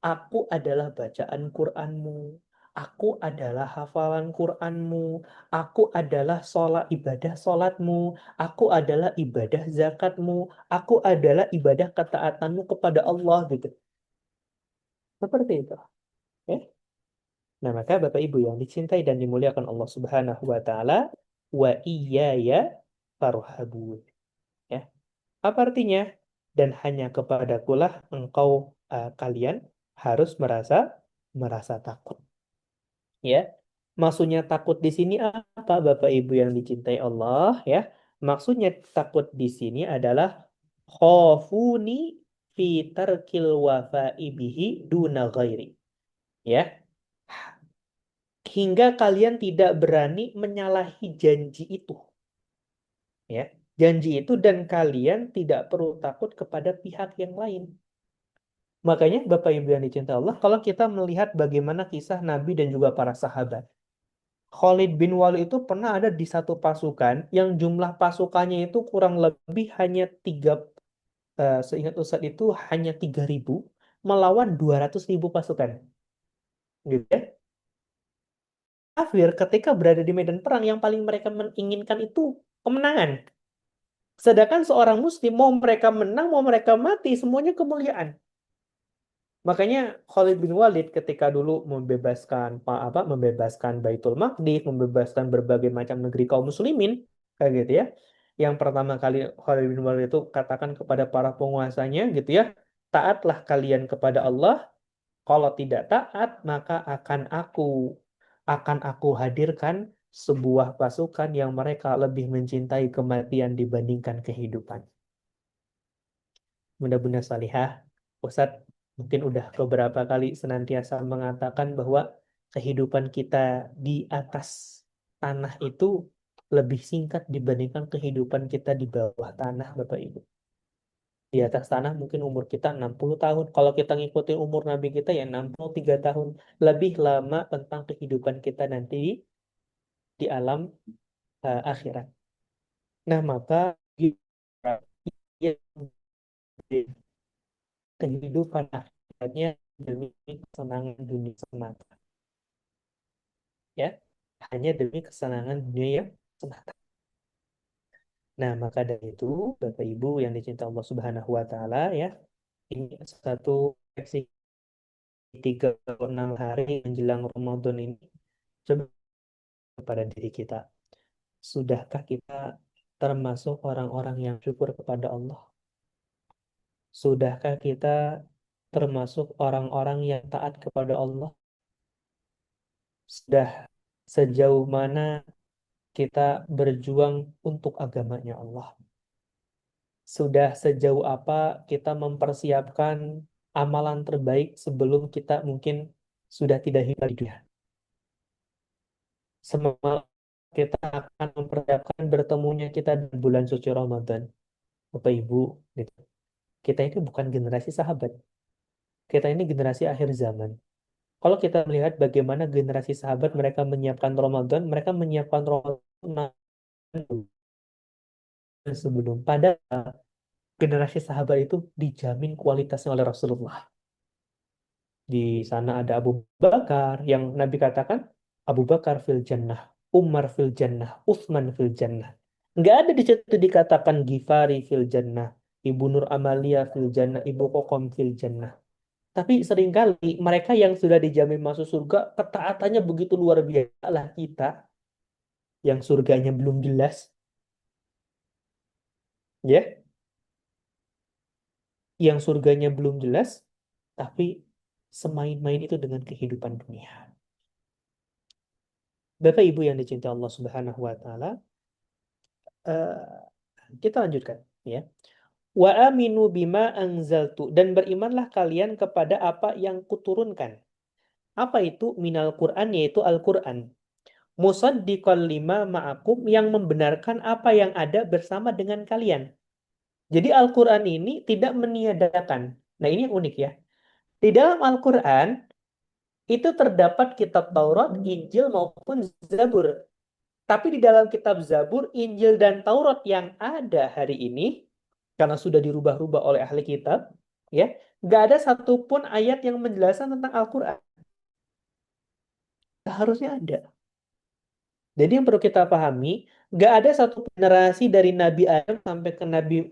Speaker 1: Aku adalah bacaan Qur'anmu, aku adalah hafalan Qur'anmu, aku adalah sholat ibadah sholatmu, aku adalah ibadah zakatmu, aku adalah ibadah ketaatanmu kepada Allah, gitu. Seperti itu, ya. Nah, maka Bapak Ibu yang dicintai dan dimuliakan Allah Subhanahu wa taala, wa iyaya farhabun. Ya. Apa artinya? Dan hanya kepadakulah engkau kalian harus merasa takut. Ya. Maksudnya takut di sini apa Bapak Ibu yang dicintai Allah, ya? Maksudnya takut di sini adalah khafuni fi tarkil wafa'i bihi duna ghairi. Ya, hingga kalian tidak berani menyalahi janji itu, ya, janji itu, dan kalian tidak perlu takut kepada pihak yang lain. Makanya Bapak Ibu yang dicintai Allah, kalau kita melihat bagaimana kisah Nabi dan juga para sahabat, Khalid bin Walid itu pernah ada di satu pasukan yang jumlah pasukannya itu kurang lebih hanya seingat Ustadz itu hanya 3.000 melawan 200.000 pasukan, gitu ya. Kafir ketika berada di medan perang yang paling mereka menginginkan itu kemenangan. Sedangkan seorang muslim mau mereka menang, mau mereka mati, semuanya kemuliaan. Makanya Khalid bin Walid ketika dulu membebaskan Baitul Maqdis, membebaskan berbagai macam negeri kaum muslimin, kayak gitu ya. Yang pertama kali Khalid bin Walid itu katakan kepada para penguasanya gitu ya, taatlah kalian kepada Allah, kalau tidak taat maka akan aku hadirkan sebuah pasukan yang mereka lebih mencintai kematian dibandingkan kehidupan. Mudah-mudahan salihah. Ustadz mungkin udah beberapa kali senantiasa mengatakan bahwa kehidupan kita di atas tanah itu lebih singkat dibandingkan kehidupan kita di bawah tanah, Bapak Ibu. Di atas tanah mungkin umur kita 60 tahun. Kalau kita ngikutin umur Nabi kita ya 63 tahun. Lebih lama tentang kehidupan kita nanti di alam akhirat. Nah, maka kehidupan akhiratnya demi kesenangan dunia semata, ya, hanya demi kesenangan dunia yang semata. Nah, maka dari itu Bapak Ibu yang dicintai Allah Subhanahu wa taala, ya, ini satu seksi 36 hari menjelang Ramadan ini, coba kepada diri kita, sudahkah kita termasuk orang-orang yang syukur kepada Allah? Sudahkah kita termasuk orang-orang yang taat kepada Allah? Sudah sejauh mana kita berjuang untuk agamanya Allah? Sudah sejauh apa kita mempersiapkan amalan terbaik sebelum kita mungkin sudah tidak hidup di dunia? Semoga kita akan mempersiapkan bertemunya kita di bulan suci Ramadan. Bapak Ibu, gitu. Kita ini bukan generasi sahabat. Kita ini generasi akhir zaman. Kalau kita melihat bagaimana generasi sahabat mereka menyiapkan Ramadan, mereka menyiapkan Ramadan sebelum. Padahal generasi sahabat itu dijamin kualitasnya oleh Rasulullah. Di sana ada Abu Bakar yang Nabi katakan Abu Bakar fil jannah, Umar fil jannah, Utsman fil jannah. Nggak ada di situ dikatakan Ghifari fil jannah, Ibu Nur Amalia fil jannah, Ibu Kokom fil jannah. Tapi seringkali mereka yang sudah dijamin masuk surga, ketaatannya begitu luar biasa lah kita yang surganya belum jelas, ya, yang surganya belum jelas, tapi semain-main itu dengan kehidupan dunia. Bapak Ibu yang dicintai Allah Subhanahu wa taala, eh, kita lanjutkan ya. Wa aminu bima anzaltu, dan berimanlah kalian kepada apa yang kuturunkan. Apa itu? Minal Quran, yaitu Al-Quran. Musaddiqal lima ma'akum, yang membenarkan apa yang ada bersama dengan kalian. Jadi Al-Quran ini tidak meniadakan. Nah, ini yang unik ya. Di dalam Al-Quran itu terdapat kitab Taurat, Injil maupun Zabur. Tapi di dalam kitab Zabur, Injil dan Taurat yang ada hari ini, karena sudah dirubah-rubah oleh ahli kitab, ya, nggak ada satupun ayat yang menjelaskan tentang Al-Quran. Harusnya ada. Jadi yang perlu kita pahami, nggak ada satu generasi dari Nabi Adam sampai ke Nabi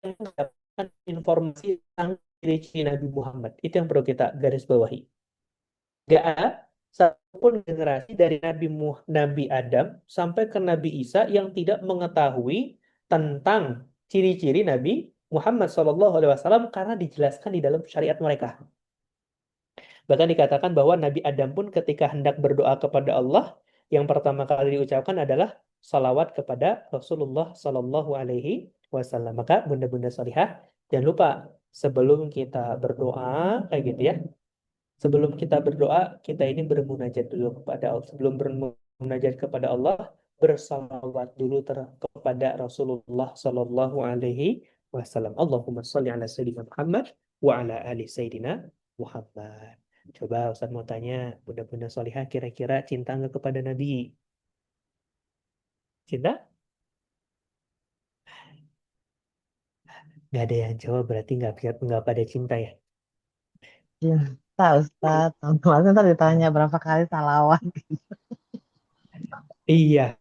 Speaker 1: yang mendapatkan informasi tentang ciri-ciri Nabi Muhammad. Itu yang perlu kita garis bawahi. Nggak ada satupun generasi dari Nabi Adam sampai ke Nabi Isa yang tidak mengetahui tentang ciri-ciri Nabi Muhammad SAW karena dijelaskan di dalam syariat mereka. Bahkan dikatakan bahwa Nabi Adam pun ketika hendak berdoa kepada Allah, yang pertama kali diucapkan adalah salawat kepada Rasulullah SAW. Maka bunda-bunda salihah, jangan lupa sebelum kita berdoa kayak gitu ya. Sebelum kita berdoa, kita ini bermunajat dulu kepada Allah. Sebelum bermunajat kepada Allah, bersalawat dulu kepada Rasulullah SAW. Allahumma sholli ala Sayyidina Muhammad wa ala ali Sayyidina Muhammad. Coba Ustaz mau tanya, bunda-bunda solihah kira-kira cinta nggak kepada Nabi? Cinta? Nggak ada yang jawab, berarti nggak pada cinta ya?
Speaker 2: Cinta Ustaz. Kemarin tadi ditanya berapa kali salawat.
Speaker 1: Iya,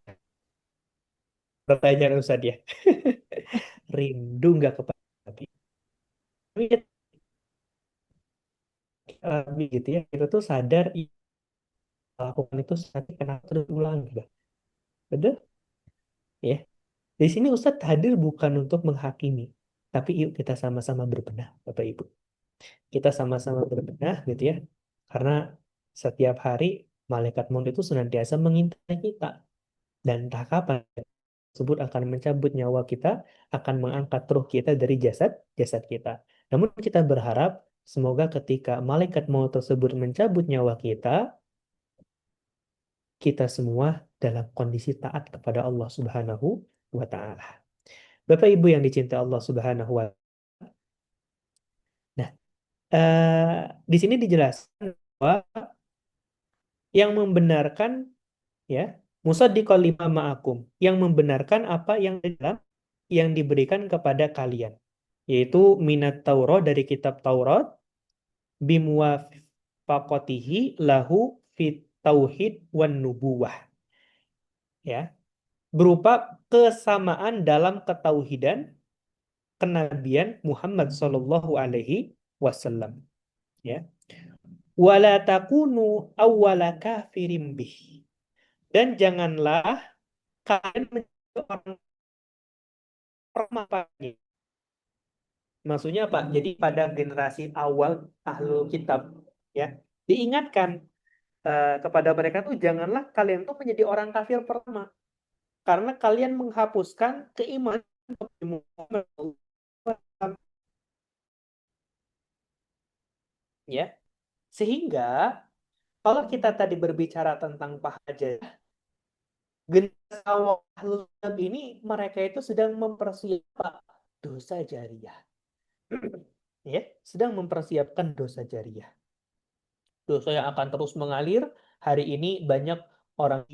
Speaker 1: pertanyaan Ustaz ya. Rindu nggak kepada Nabi? Tapi Nabi gitu ya, kita tuh sadar lakukan itu sakit kenapa terus ulang gitu. Betul? Ya. Di sini Ustadz hadir bukan untuk menghakimi, tapi yuk kita sama-sama berbenah, Bapak Ibu. Kita sama-sama berbenah gitu ya. Karena setiap hari malaikat maut itu senantiasa mengintai kita. Dan entah kapan tersebut akan mencabut nyawa kita, akan mengangkat ruh kita dari jasad kita. Namun kita berharap semoga ketika malaikat maut tersebut mencabut nyawa kita semua dalam kondisi taat kepada Allah Subhanahu wa taala. Bapak Ibu yang dicintai Allah Subhanahu wa taala. Nah, di sini dijelaskan bahwa yang membenarkan ya, musaddiqal lima ma'akum, yang membenarkan apa yang di dalam yang diberikan kepada kalian, yaitu minat Taurat, dari kitab Taurat, bimuwafaqatihi lahu fit tauhid wan nubuwah, ya, berupa kesamaan dalam ketauhidan kenabian Muhammad Shallallahu Alaihi Wasallam, ya. Wala takunu awwala kafirin bih, dan janganlah kalian menjadi orang pertama. Maksudnya apa? Jadi pada generasi awal ahlul kitab, ya, diingatkan kepada mereka tuh janganlah kalian tuh menjadi orang kafir pertama, karena kalian menghapuskan keimanan kepada Muhammad, ya. Sehingga kalau kita tadi berbicara tentang pahala, generasi awal ahlul kitab ini mereka itu sedang mempersiapkan dosa jariah. Ya, sedang mempersiapkan dosa jariah. Dosa yang akan terus mengalir. Hari ini banyak orang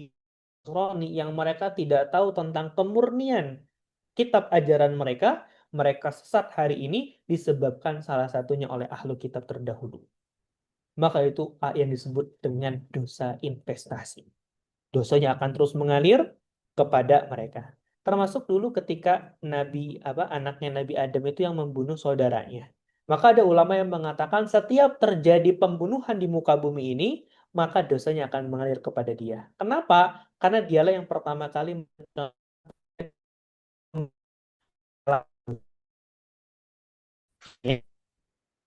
Speaker 1: Nasrani yang mereka tidak tahu tentang kemurnian kitab ajaran mereka, mereka sesat hari ini disebabkan salah satunya oleh ahlu kitab terdahulu. Maka itu yang disebut dengan dosa investasi. Dosanya akan terus mengalir kepada mereka. Termasuk dulu ketika anaknya Nabi Adam itu yang membunuh saudaranya. Maka ada ulama yang mengatakan setiap terjadi pembunuhan di muka bumi ini, maka dosanya akan mengalir kepada dia. Kenapa? Karena dialah yang pertama kali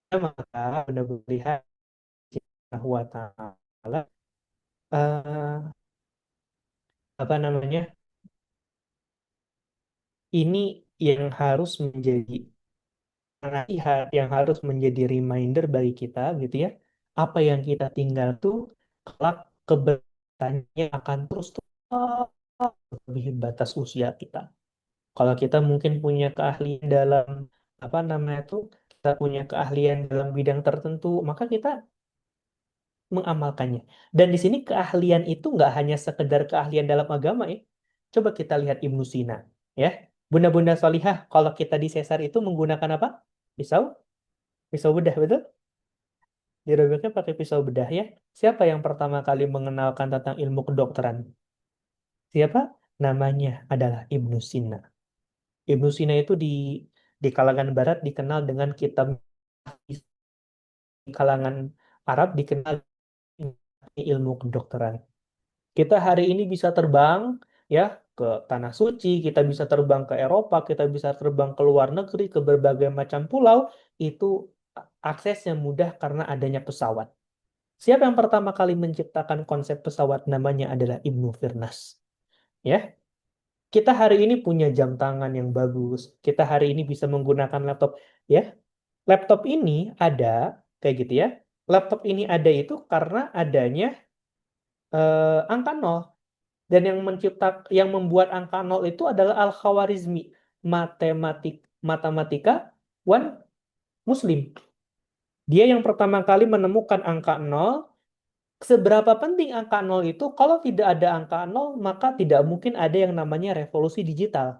Speaker 1: maka benar-benar melihat wa ta'ala eh, apa namanya ini yang harus menjadi nasihat, yang harus menjadi reminder bagi kita gitu ya, apa yang kita tinggal tuh kelak keberkahannya akan terus melebihi batas usia kita. Kalau kita mungkin punya keahlian dalam apa namanya tuh, kita punya keahlian dalam bidang tertentu, maka kita mengamalkannya. Dan di sini keahlian itu nggak hanya sekedar keahlian dalam agama ya. Coba kita lihat Ibnu Sina, ya. Bunda-bunda solihah, kalau kita di sesar itu menggunakan apa? Pisau, pisau bedah, betul? Dirobeknya pakai pisau bedah ya. Siapa yang pertama kali mengenalkan tentang ilmu kedokteran? Siapa? Namanya adalah Ibnu Sina. Ibnu Sina itu di kalangan Barat dikenal dengan kitab, di kalangan Arab dikenal ilmu kedokteran. Kita hari ini bisa terbang ya ke tanah suci, kita bisa terbang ke Eropa, kita bisa terbang ke luar negeri, ke berbagai macam pulau, itu aksesnya mudah karena adanya pesawat. Siapa yang pertama kali menciptakan konsep pesawat? Namanya adalah Ibnu Firnas. Ya, kita hari ini punya jam tangan yang bagus. Kita hari ini bisa menggunakan laptop. Ya, laptop ini ada kayak gitu ya. Laptop ini ada itu karena adanya angka 0. Dan yang membuat angka 0 itu adalah Al-Khawarizmi, matematika wan Muslim. Dia yang pertama kali menemukan angka 0. Seberapa penting angka 0 itu? Kalau tidak ada angka 0, maka tidak mungkin ada yang namanya revolusi digital.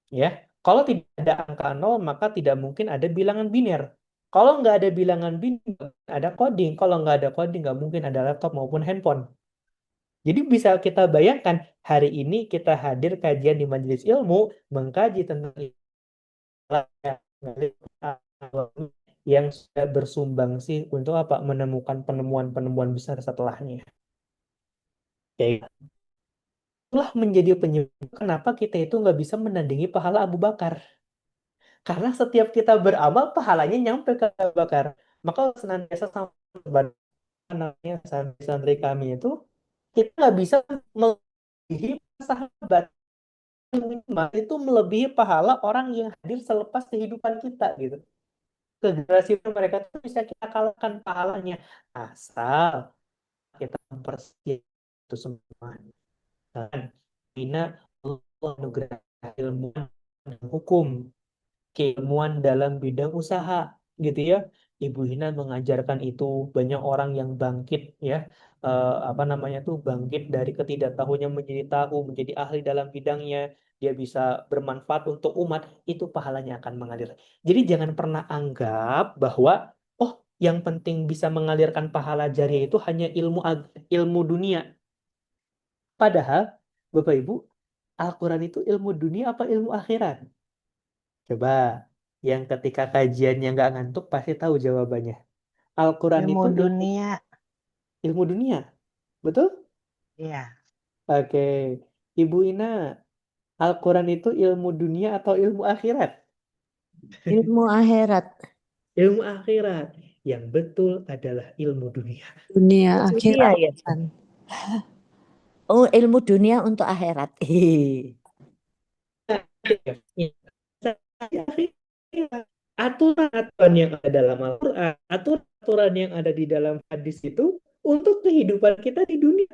Speaker 1: Ya, kalau tidak ada angka 0, maka tidak mungkin ada bilangan biner. Kalau nggak ada bilangan biner, ada coding. Kalau nggak ada coding, nggak mungkin ada laptop maupun handphone. Jadi bisa kita bayangkan, hari ini kita hadir kajian di majelis ilmu, mengkaji tentang yang sudah bersumbangsi untuk apa? Menemukan penemuan-penemuan besar setelahnya. Kayak itulah menjadi penyebab kenapa kita itu nggak bisa menandingi pahala Abu Bakar. Karena setiap kita beramal, pahalanya nyampe ke Abu Bakar. Maka senantiasa sama namanya santri kami itu, kita nggak bisa melebihi sahabat, minimal itu melebihi pahala orang yang hadir selepas kehidupan kita gitu. Ke generasi mereka itu bisa kita kalahkan pahalanya, asal kita mempersiapkan itu semua. Dan bina Allah anugerah ilmu dan hukum, keilmuan dalam bidang usaha gitu ya. Ibu Hina mengajarkan itu, banyak orang yang bangkit ya, apa namanya tuh, bangkit dari ketidaktahuannya menjadi tahu, menjadi ahli dalam bidangnya, dia bisa bermanfaat untuk umat, itu pahalanya akan mengalir. Jadi jangan pernah anggap bahwa oh, yang penting bisa mengalirkan pahala jariah itu hanya ilmu dunia. Padahal Bapak Ibu, Al-Quran itu ilmu dunia apa ilmu akhirat? Coba, yang ketika kajiannya nggak ngantuk pasti tahu jawabannya. Al-Quran
Speaker 2: Ilmu
Speaker 1: itu
Speaker 2: dunia.
Speaker 1: ilmu dunia, betul?
Speaker 2: Iya.
Speaker 1: Oke, Ibu Ina, Al-Quran itu ilmu dunia atau ilmu akhirat?
Speaker 4: Ilmu akhirat.
Speaker 1: Ilmu akhirat. Yang betul adalah ilmu dunia.
Speaker 3: Dunia
Speaker 4: Itu dia
Speaker 3: akhirat
Speaker 4: ya.
Speaker 3: kan.
Speaker 4: Oh, ilmu dunia untuk akhirat.
Speaker 1: Aturan-aturan yang ada dalam Al-Quran, aturan-aturan yang ada di dalam hadis itu untuk kehidupan kita di dunia.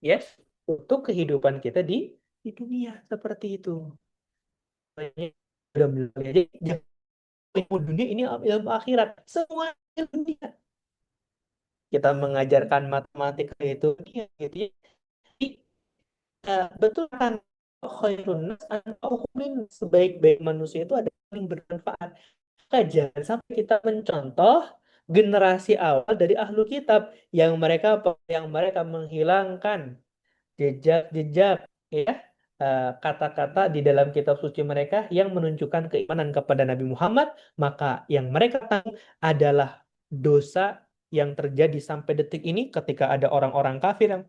Speaker 1: Yes, untuk kehidupan kita di dunia seperti itu. Udah mulai aja, jangan ilmu dunia ini ilmu akhirat. Semua ilmu dunia. Kita mengajarkan matematika itu dunia, gitu ya. Jadi, betul kan khairun nas anfa'uhum linnas. Sebaik-baik manusia itu ada yang paling bermanfaat. Maka jangan sampai kita mencontoh generasi awal dari ahlu kitab yang mereka menghilangkan jejak-jejak, ya, kata-kata di dalam kitab suci mereka yang menunjukkan keimanan kepada Nabi Muhammad. Maka yang mereka tahu adalah dosa yang terjadi sampai detik ini ketika ada orang-orang kafir yang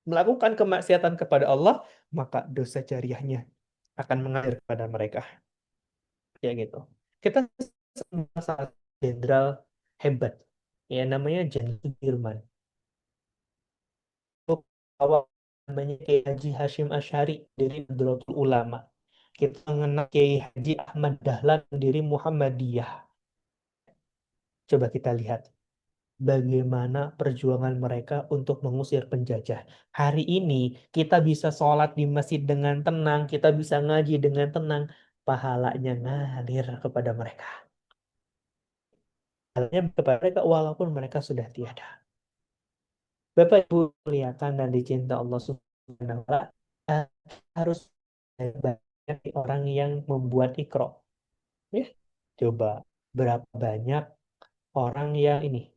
Speaker 1: melakukan kemaksiatan kepada Allah, maka dosa jariahnya akan mengalir kepada mereka. Ya gitu. Kita sama salah jenderal hebat, ya, namanya Jenderal Sudirman. Awal namanya Kiai Haji Hashim Asy'ari dari Nahdlatul Ulama. Kita mengenal Kiai Haji Ahmad Dahlan dari Muhammadiyah. Coba kita lihat bagaimana perjuangan mereka untuk mengusir penjajah. Hari ini kita bisa sholat di masjid dengan tenang, kita bisa ngaji dengan tenang, pahalanya ngalir kepada mereka. Pahalanya kepada mereka walaupun mereka sudah tiada. Bapak Ibu muliakan dan dicinta Allah Subhanahu wa taala, harus banyak orang yang membuat ikro. Ya, coba berapa banyak orang yang ini,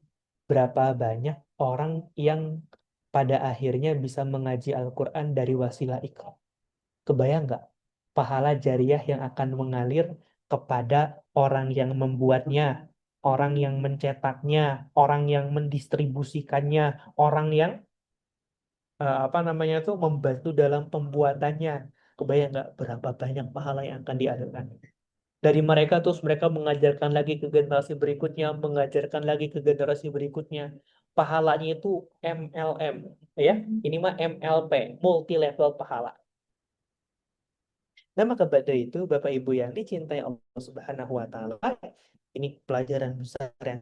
Speaker 1: berapa banyak orang yang pada akhirnya bisa mengaji Al-Quran dari wasilah ikro. Kebayang nggak pahala jariah yang akan mengalir kepada orang yang membuatnya, orang yang mencetaknya, orang yang mendistribusikannya, orang yang apa namanya tuh membantu dalam pembuatannya. Kebayang nggak berapa banyak pahala yang akan dialirkan dari mereka, terus mereka mengajarkan lagi ke generasi berikutnya, mengajarkan lagi ke generasi berikutnya. Pahalanya itu MLM, ya. Ini mah MLP, multi level pahala. Nah, maka pada itu Bapak Ibu yang dicintai Allah Subhanahu wa taala, ini pelajaran besar yang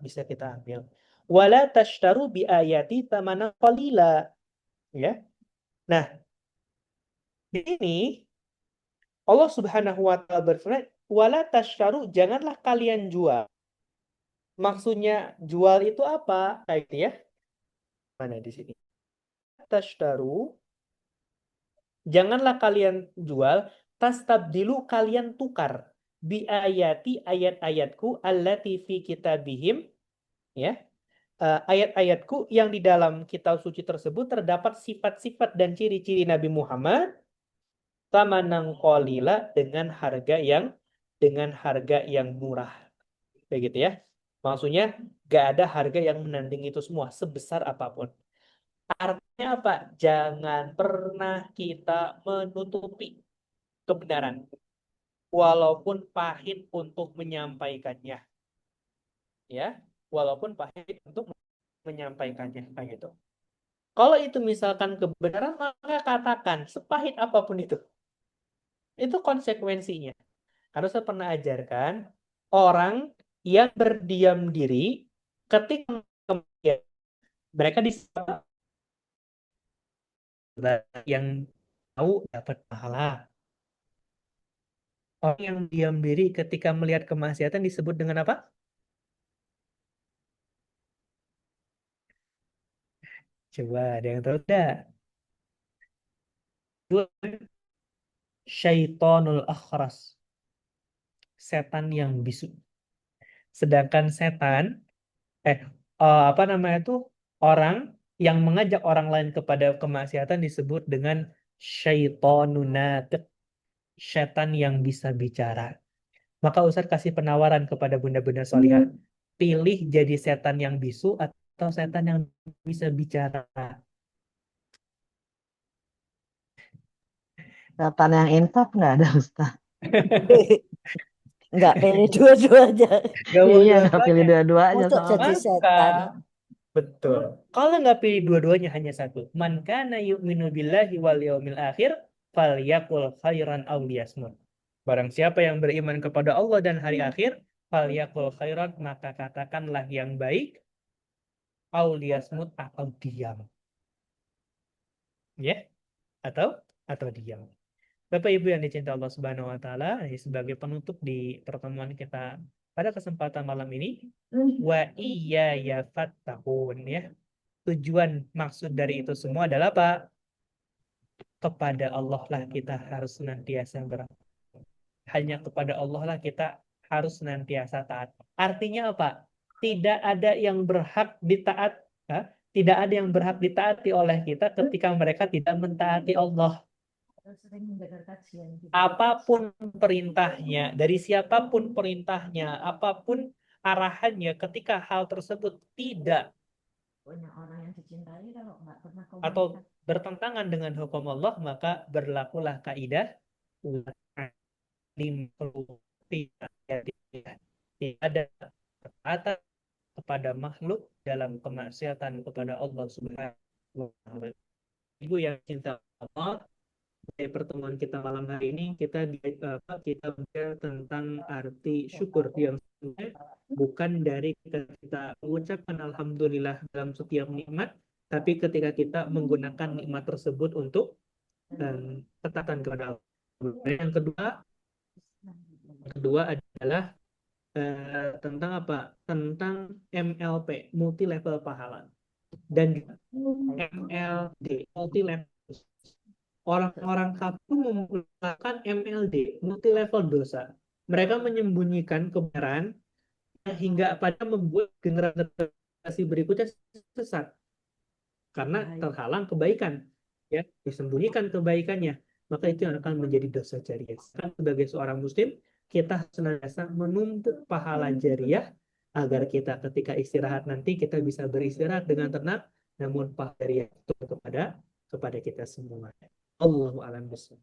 Speaker 1: bisa kita ambil. Wala tashtaru bi ayati tamanan qalila, ya. Nah, di ini Allah Subhanahu wa taala berfirman, wala tashtaru, janganlah kalian jual. Maksudnya jual itu apa? Kayak gitu ya. Mana di sini? Tashtaru, janganlah kalian jual, tastabdilu, kalian tukar bi ayati, ayat-ayatku, allati fi kitabihim, ya. Ayat-ayatku yang di dalam kitab suci tersebut terdapat sifat-sifat dan ciri-ciri Nabi Muhammad, tamanan qalila, dengan harga yang murah. Kayak gitu ya. Maksudnya gak ada harga yang menanding itu semua sebesar apapun. Artinya apa? Jangan pernah kita menutupi kebenaran, walaupun pahit untuk menyampaikannya, ya. Walaupun pahit untuk menyampaikannya, kayak gitu. Kalau itu misalkan kebenaran, maka katakan sepahit apapun itu. Itu konsekuensinya. Karena saya pernah ajarkan orang yang berdiam diri ketika mereka yang tahu dapat pahala. Orang yang diam diri ketika melihat kemaksiatan disebut dengan apa? Coba ada yang tahu tidak? Dua, syaitonul akhras, setan yang bisu. Sedangkan setan, apa namanya tuh, orang yang mengajak orang lain kepada kemaksiatan disebut dengan syaitonun natiq, setan yang bisa bicara. Maka Ustaz kasih penawaran kepada bunda-bunda solihah, pilih jadi setan yang bisu atau setan yang bisa bicara.
Speaker 2: Setan yang infak nggak ada Ustaz.
Speaker 4: Nggak pilih dua-duanya.
Speaker 1: Gak mau
Speaker 2: Iya, nggak pilih
Speaker 1: dua-duanya.
Speaker 2: dua-duanya
Speaker 4: Untuk
Speaker 2: sama
Speaker 4: jadi
Speaker 1: Maka
Speaker 4: setan.
Speaker 1: betul. Kalau nggak pilih dua-duanya hanya satu. Man kana yu'minu billahi wal yaumil akhir falyakul khairan aw liyasmut. Barang siapa yang beriman kepada Allah dan hari akhir, falyakul khairan, maka katakanlah yang baik, aw liyasmut, atau diam. Ya, atau diam. Bapak Ibu yang dicintai Allah Subhanahu wa taala, sebagai penutup di pertemuan kita pada kesempatan malam ini, wa iyaya fattaqun, ya. Tujuan maksud dari itu semua adalah apa? kepada Allah lah kita harus senantiasa hanya kepada Allah lah kita harus senantiasa taat. Artinya apa? Tidak ada yang berhak ditaat, tidak ada yang berhak ditaati oleh kita ketika mereka tidak mentaati Allah. Apapun perintahnya, dari siapapun perintahnya, apapun arahannya, ketika hal tersebut tidak atau bertentangan dengan hukum Allah, maka berlakulah kaidah tidak ada ketaatan kepada makhluk dalam kemaksiatan kepada Allah Subhanahu wa Ta'ala. Ibu yang cinta Allah, di pertemuan kita malam hari ini kita belajar tentang arti syukur yang sebenarnya bukan dari kita mengucapkan alhamdulillah dalam setiap nikmat, tapi ketika kita menggunakan nikmat tersebut untuk ketaatan kepada Allah. Yang kedua adalah tentang apa? Tentang MLP, multi level pahala, dan MLD, multi level. Orang-orang kafir menggunakan MLD, multi level dosa. Mereka menyembunyikan kebenaran hingga pada membuat generasi berikutnya sesat karena terhalang kebaikan, ya, disembunyikan kebaikannya, maka itu yang akan menjadi dosa jariah. Sebagai seorang muslim, kita senantiasa menumpuk pahala jariah agar kita ketika istirahat nanti kita bisa beristirahat dengan tenang, namun pahala jariah itu kepada kita semua. Allahu a'lam bishawab.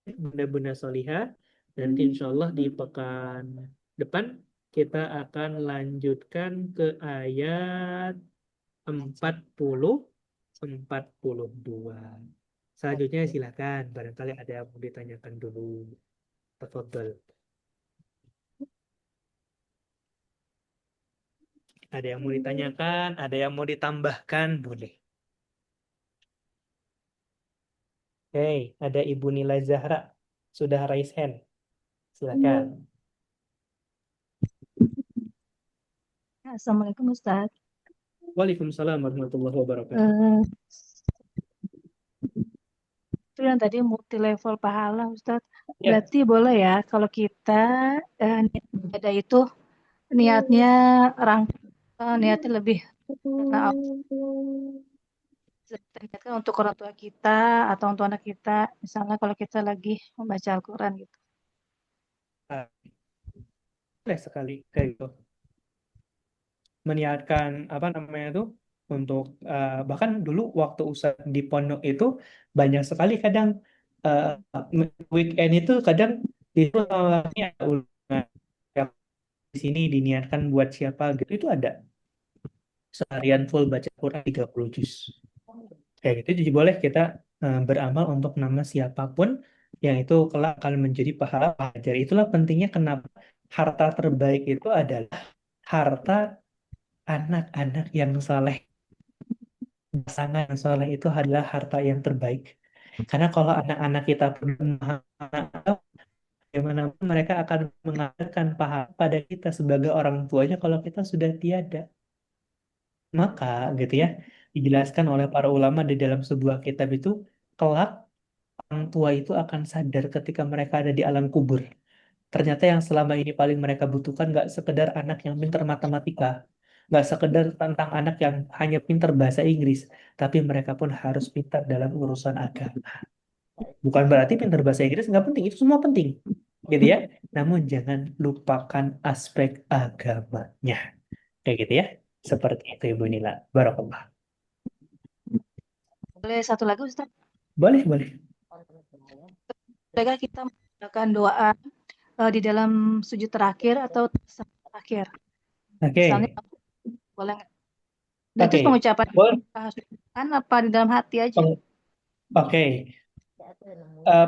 Speaker 1: Bunda-bunda solihah, nanti insya Allah di pekan depan kita akan lanjutkan ke ayat 40-42. Selanjutnya silakan, barangkali ada yang mau ditanyakan dulu. Tafadhol. Ada yang mau ditanyakan, ada yang mau ditambahkan, boleh. Oke, ada Ibu Nila Zahra sudah raise hand. Silakan.
Speaker 6: Assalamualaikum Ustaz.
Speaker 1: Waalaikumsalam warahmatullahi wabarakatuh.
Speaker 6: Itu yang tadi multi level pahala Ustaz.
Speaker 1: Ya.
Speaker 6: Berarti boleh ya kalau kita ibadah itu niatnya niatnya lebih karena kita niatkan untuk orang tua kita atau untuk anak kita, misalnya kalau kita lagi membaca Al-Quran gitu.
Speaker 1: Boleh sekali kayak gitu. Meniatkan apa namanya itu untuk bahkan dulu waktu Ustadz di pondok itu banyak sekali kadang weekend itu kadang itu ada ulama yang di sini diniatkan buat siapa gitu, itu ada seharian full baca Quran 30 juz. Kayak gitu, jadi boleh kita beramal untuk nama siapapun yang itu kelak akan menjadi pahala ajar. Itulah pentingnya kenapa harta terbaik itu adalah harta anak-anak yang saleh. Pasangan yang saleh itu adalah harta yang terbaik. Karena kalau anak-anak kita bagaimana mereka akan mengadakan pahala pada kita sebagai orang tuanya kalau kita sudah tiada. Maka gitu ya, dijelaskan oleh para ulama di dalam sebuah kitab itu, kelak orang tua itu akan sadar ketika mereka ada di alam kubur. Ternyata yang selama ini paling mereka butuhkan nggak sekedar anak yang pintar matematika, nggak sekedar tentang anak yang hanya pintar bahasa Inggris, tapi mereka pun harus pintar dalam urusan agama. Bukan berarti pintar bahasa Inggris nggak penting, itu semua penting, gitu ya. Namun jangan lupakan aspek agamanya, kayak gitu ya. Seperti itu Ibu Nila. Barakallah.
Speaker 6: Boleh satu lagi Ustaz?
Speaker 1: Boleh, boleh.
Speaker 6: Bolehkah kita menggunakan doa di dalam sujud terakhir atau terakhir?
Speaker 1: Oke.
Speaker 6: Misalnya boleh nggak? Dan
Speaker 1: Oke.
Speaker 6: terus pengucapan
Speaker 1: Boleh.
Speaker 6: kan apa di dalam hati aja?
Speaker 1: Oke.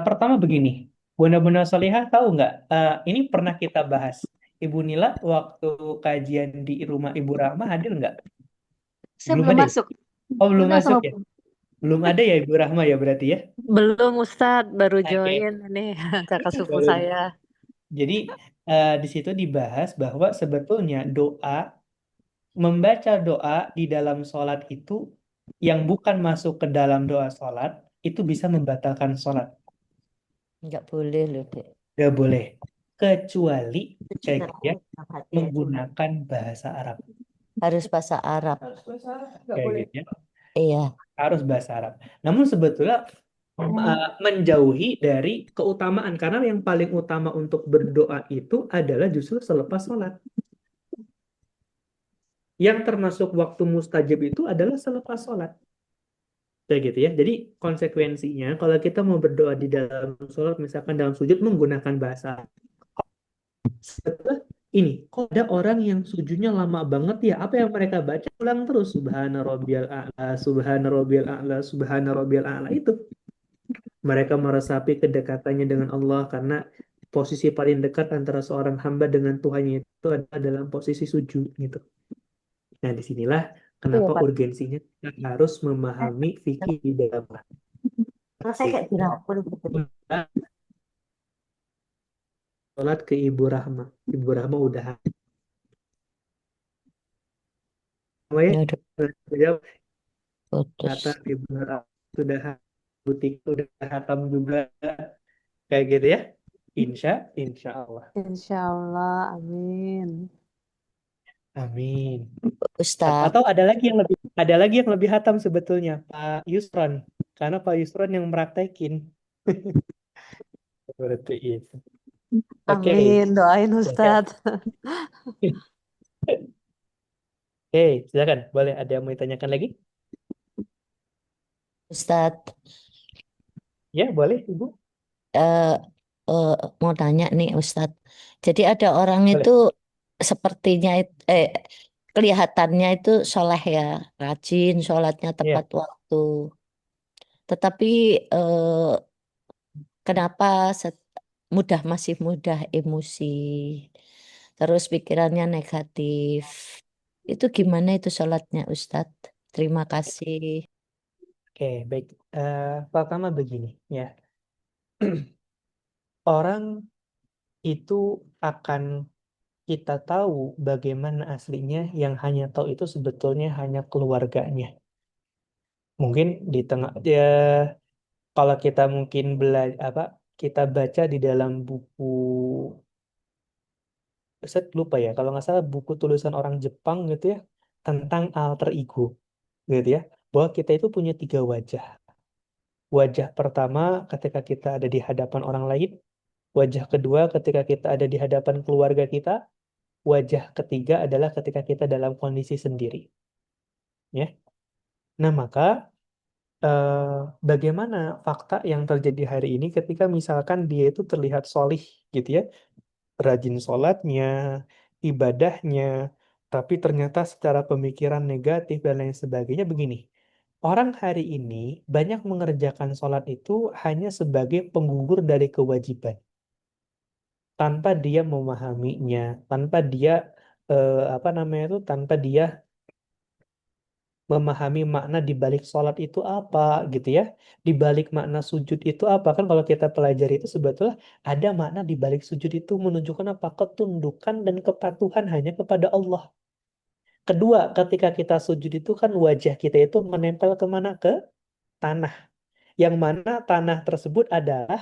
Speaker 1: Pertama begini, Bunda-bunda Solihah tahu nggak? Ini pernah kita bahas. Ibu Nila waktu kajian di rumah Ibu Rahma hadir nggak?
Speaker 6: Saya
Speaker 1: ada
Speaker 6: belum
Speaker 1: ya?
Speaker 6: masuk.
Speaker 1: Oh, belum
Speaker 6: Bunda
Speaker 1: masuk
Speaker 6: sama
Speaker 1: ya? Belum ada ya Ibu Rahma ya berarti ya?
Speaker 3: Belum Ustadz, baru
Speaker 1: Oke.
Speaker 3: join ini kakak sepupu
Speaker 1: Baru.
Speaker 3: saya.
Speaker 1: Jadi di situ dibahas bahwa sebetulnya membaca doa di dalam sholat itu yang bukan masuk ke dalam doa sholat itu bisa membatalkan sholat.
Speaker 4: Nggak boleh loh, Dek.
Speaker 1: Gak boleh. Kecuali
Speaker 4: Itu
Speaker 1: kayak
Speaker 4: juga
Speaker 1: gitu ya,
Speaker 4: hati-hati.
Speaker 1: menggunakan bahasa Arab.
Speaker 4: Harus bahasa Arab.
Speaker 1: Kayak gitu ya,
Speaker 4: Iya.
Speaker 1: harus bahasa Arab. Namun sebetulnya menjauhi dari keutamaan. Karena yang paling utama untuk berdoa itu adalah justru selepas sholat. Yang termasuk waktu mustajab itu adalah selepas sholat. Kayak gitu ya. Jadi konsekuensinya kalau kita mau berdoa di dalam sholat, misalkan dalam sujud menggunakan bahasa Arab, ini kok ada orang yang sujudnya lama banget ya? Apa yang mereka baca? Ulang terus subhana rabbiyal a'la, subhana rabbiyal a'la, subhana rabbiyal a'la itu. Mereka meresapi kedekatannya dengan Allah karena posisi paling dekat antara seorang hamba dengan Tuhannya itu adalah dalam posisi sujud gitu. Nah, disinilah
Speaker 4: Itu ya,
Speaker 1: kenapa
Speaker 4: Pak.
Speaker 1: urgensinya kita harus memahami fikih di dalam
Speaker 4: Rasanya kayak dirangkul gitu.
Speaker 1: sholat ke Ibu Rahma. Ibu Rahma udah
Speaker 4: Ya
Speaker 1: ya,
Speaker 4: udah
Speaker 1: jawab kata
Speaker 4: putus.
Speaker 1: Ibu Rahma sudah butik udah hatam juga kayak gitu ya. Insya Allah.
Speaker 3: Insya Allah, amin.
Speaker 1: Amin.
Speaker 4: Ustadz.
Speaker 1: Atau ada lagi yang lebih hatam sebetulnya Pak Yusron, karena Pak Yusron yang meraktekin. Seperti itu. Oke.
Speaker 3: Amin, doain
Speaker 1: Silakan.
Speaker 3: Ustadz.
Speaker 1: Oke, silakan. Boleh ada yang mau ditanyakan lagi?
Speaker 4: Ustadz.
Speaker 1: Ya, boleh Ibu.
Speaker 4: eh, eh, mau tanya nih Ustadz. Jadi ada orang itu
Speaker 1: Boleh.
Speaker 4: sepertinya kelihatannya itu soleh ya, rajin, sholatnya tepat
Speaker 1: Ya.
Speaker 4: waktu. Tetapi eh, kenapa masih mudah emosi, terus pikirannya negatif. Itu gimana itu sholatnya Ustadz? Terima kasih.
Speaker 1: Oke, baik. Pertama begini ya. Orang itu akan kita tahu bagaimana aslinya, yang hanya tahu itu sebetulnya hanya keluarganya. Mungkin di tengah ya, kalau kita mungkin kita baca di dalam buku, saya lupa ya, kalau nggak salah buku tulisan orang Jepang gitu ya, tentang alter ego gitu ya, bahwa kita itu punya 3 wajah. Wajah pertama ketika kita ada di hadapan orang lain, wajah kedua ketika kita ada di hadapan keluarga kita, wajah ketiga adalah ketika kita dalam kondisi sendiri. Ya, nah maka eh, bagaimana fakta yang terjadi hari ini ketika misalkan dia itu terlihat solih gitu ya, rajin sholatnya, ibadahnya, tapi ternyata secara pemikiran negatif dan lain sebagainya begini. Orang hari ini banyak mengerjakan sholat itu hanya sebagai penggugur dari kewajiban, tanpa dia memahaminya, tanpa dia tanpa dia memahami makna di balik sholat itu apa gitu ya, di balik makna sujud itu apa. Kan kalau kita pelajari itu sebetulnya ada makna di balik sujud itu menunjukkan apa, ketundukan dan kepatuhan hanya kepada Allah. Kedua, ketika kita sujud itu kan wajah kita itu menempel kemana, ke tanah, yang mana tanah tersebut adalah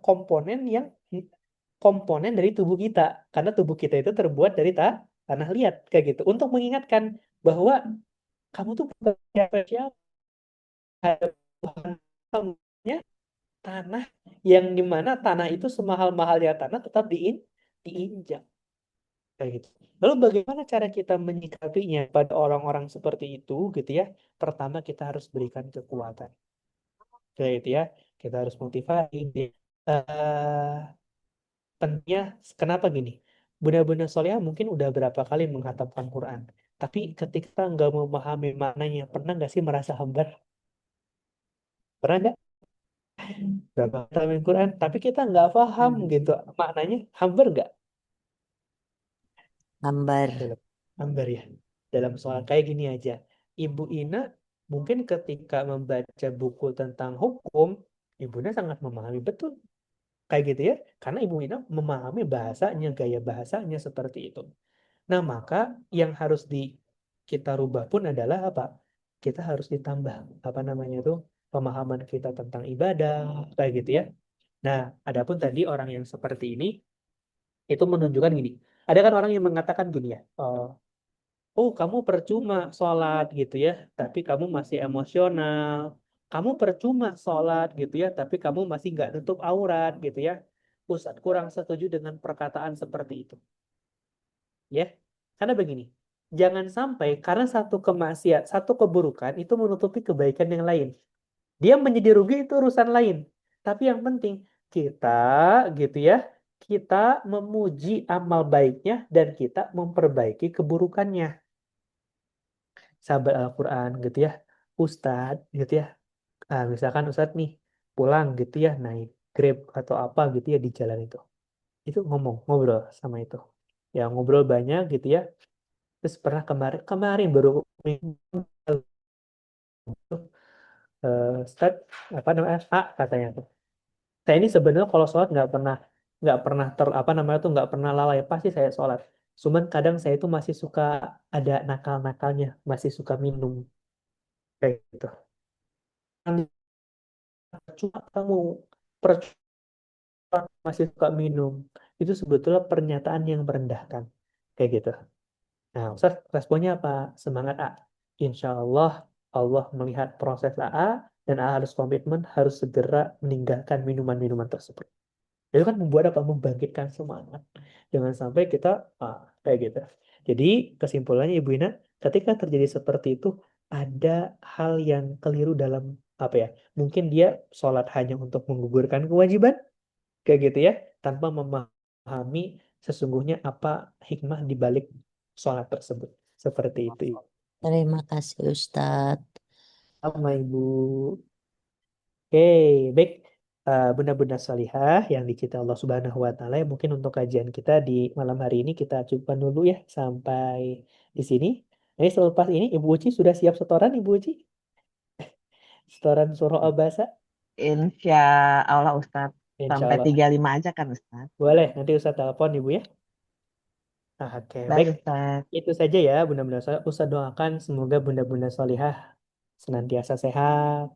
Speaker 1: komponen komponen dari tubuh kita, karena tubuh kita itu terbuat dari tanah liat kayak gitu, untuk mengingatkan bahwa kamu tuh bukan siapa-siapa, ada Tuhan kamunya, tanah, yang dimana tanah itu semahal-mahalnya tanah tetap diinjak kayak gitu. Lalu bagaimana cara kita menyikapinya pada orang-orang seperti itu gitu ya? Pertama kita harus berikan kekuatan kayak gitu ya. Kita harus motivasi dia. Tentunya kenapa gini? Bunda-bunda Soleha mungkin udah berapa kali menghatamkan Quran, tapi ketika nggak memahami maknanya, pernah nggak sih merasa hambar? Pernah nggak? Berapa kali Quran, tapi kita nggak paham gitu maknanya, hambar nggak?
Speaker 4: Gambar.
Speaker 1: Dalam hambar ya. Dalam soal kayak gini aja, Ibu Ina mungkin ketika membaca buku tentang hukum, Ibu Ina sangat memahami betul kayak gitu ya, karena Ibu Ina memahami bahasanya, gaya bahasanya seperti itu. Nah, maka yang harus kita rubah pun adalah apa? Kita harus ditambah apa namanya tuh? pemahaman kita tentang ibadah, kayak gitu ya. Nah, adapun tadi orang yang seperti ini itu menunjukkan gini. Ada kan orang yang mengatakan gini ya, oh kamu percuma sholat gitu ya, tapi kamu masih emosional. Kamu percuma sholat gitu ya, tapi kamu masih nggak nutup aurat gitu ya. Ustadz kurang setuju dengan perkataan seperti itu. Ya, karena begini, jangan sampai karena satu kemaksiat, satu keburukan itu menutupi kebaikan yang lain. Dia menjadi rugi itu urusan lain. Tapi yang penting kita gitu ya, kita memuji amal baiknya dan kita memperbaiki keburukannya. Sahabat Al-Quran gitu ya, Ustadz gitu ya. Misalkan Ustadz nih pulang gitu ya, naik Grab atau apa gitu ya di jalan itu. Itu ngobrol sama itu. Ya ngobrol banyak gitu ya. Terus pernah kemarin kemarin baru minggu lalu, Ustadz apa namanya katanya tuh. Saya ini sebenarnya kalau sholat nggak pernah apa namanya tuh nggak pernah lalai pasti saya sholat. Cuman kadang saya itu masih suka ada nakal-nakalnya, masih suka minum kayak gitu. Percuma kamu percuma masih suka minum. Itu sebetulnya pernyataan yang merendahkan kayak gitu. Nah, Ustaz responnya apa? Semangat A. Insya Allah Allah melihat proses AA dan AA harus komitmen harus segera meninggalkan minuman-minuman tersebut. Itu kan membuat apa? Membangkitkan semangat. Jangan sampai kita kayak gitu. Jadi kesimpulannya Ibu Ina, ketika terjadi seperti itu, ada hal yang keliru dalam apa ya? Mungkin dia sholat hanya untuk menggugurkan kewajiban, kayak gitu ya, tanpa memahami sesungguhnya apa hikmah di balik sholat tersebut. Seperti itu.
Speaker 4: Terima kasih Ustadz.
Speaker 1: Sama Ibu. Oke, baik. Bunda-bunda salihah yang dicintai Allah Subhanahu wa Ta'ala, ya, mungkin untuk kajian kita di malam hari ini kita cukupkan dulu ya sampai di sini. Jadi selepas ini Ibu Uci sudah siap setoran Ibu Uci? Setoran surah Abasa?
Speaker 2: Insya Allah Ustadz.
Speaker 1: Insya
Speaker 2: Sampai
Speaker 1: Allah.
Speaker 2: 35 aja kan Ustadz.
Speaker 1: Boleh, nanti Ustaz telepon Ibu ya. Oke,
Speaker 2: Baik
Speaker 1: baik.
Speaker 2: Ustadz.
Speaker 1: Itu saja ya bunda-bunda salihah. Ustaz doakan semoga bunda-bunda salihah senantiasa sehat,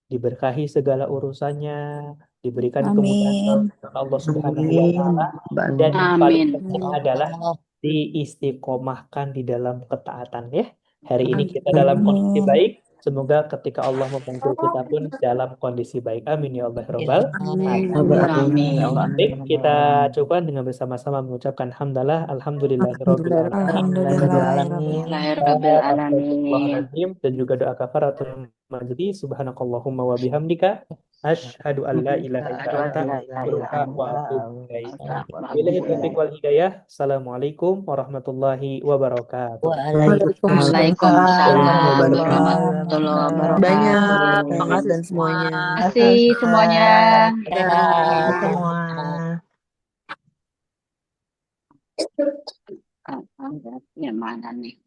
Speaker 1: diberkahi segala urusannya, diberikan kemudahan
Speaker 7: Amin.
Speaker 1: oleh Allah Subhanahu wa
Speaker 2: Amin.
Speaker 1: Ta'ala, dan yang
Speaker 2: Amin.
Speaker 1: paling
Speaker 7: Amin.
Speaker 1: penting
Speaker 4: Amin ya
Speaker 1: adalah
Speaker 4: Allah.
Speaker 1: diistiqomahkan di dalam ketaatan ya. Hari ini kita dalam kondisi
Speaker 7: Amin.
Speaker 1: baik, semoga ketika Allah memanggil kita pun dalam kondisi baik. Amin ya Allah ya
Speaker 4: Ya
Speaker 1: Rabbal
Speaker 7: Amin.
Speaker 1: alamin.
Speaker 7: Amin.
Speaker 1: Ya Allah. Baik, kita
Speaker 2: Amin.
Speaker 1: coba dengan bersama-sama mengucapkan hamdalah, alhamdulillahirabbil alamin.
Speaker 2: Alhamdulillah
Speaker 7: Alhamdulillah
Speaker 2: ya
Speaker 7: ya Rabbil
Speaker 2: Rabbil
Speaker 7: alamin.
Speaker 2: Alamin.
Speaker 1: Dan juga doa kafaratul majlis subhanakallahumma wa bihamdika asyhadu an la ilaha illa
Speaker 2: Asyhadu
Speaker 1: anta
Speaker 2: an la ilaha illa
Speaker 1: astaghfiruka wa
Speaker 2: anta.
Speaker 1: atubu ilaik. Billahi
Speaker 7: Alhamdulillah.
Speaker 1: taufiq wal hidayah. Assalamualaikum warahmatullahi wabarakatuh.
Speaker 4: Waalaikumsalam
Speaker 7: Waalaikumsalam
Speaker 2: Waalaikumsalam
Speaker 7: warahmatullahi
Speaker 2: warahmatullahi
Speaker 6: Banyak
Speaker 7: wabarakatuh.
Speaker 6: semangat
Speaker 2: wabarakatuh.
Speaker 6: dan semuanya.
Speaker 7: Terima kasih semuanya.
Speaker 2: Sehat
Speaker 4: sehat.
Speaker 2: semua.
Speaker 7: Yang mana nih?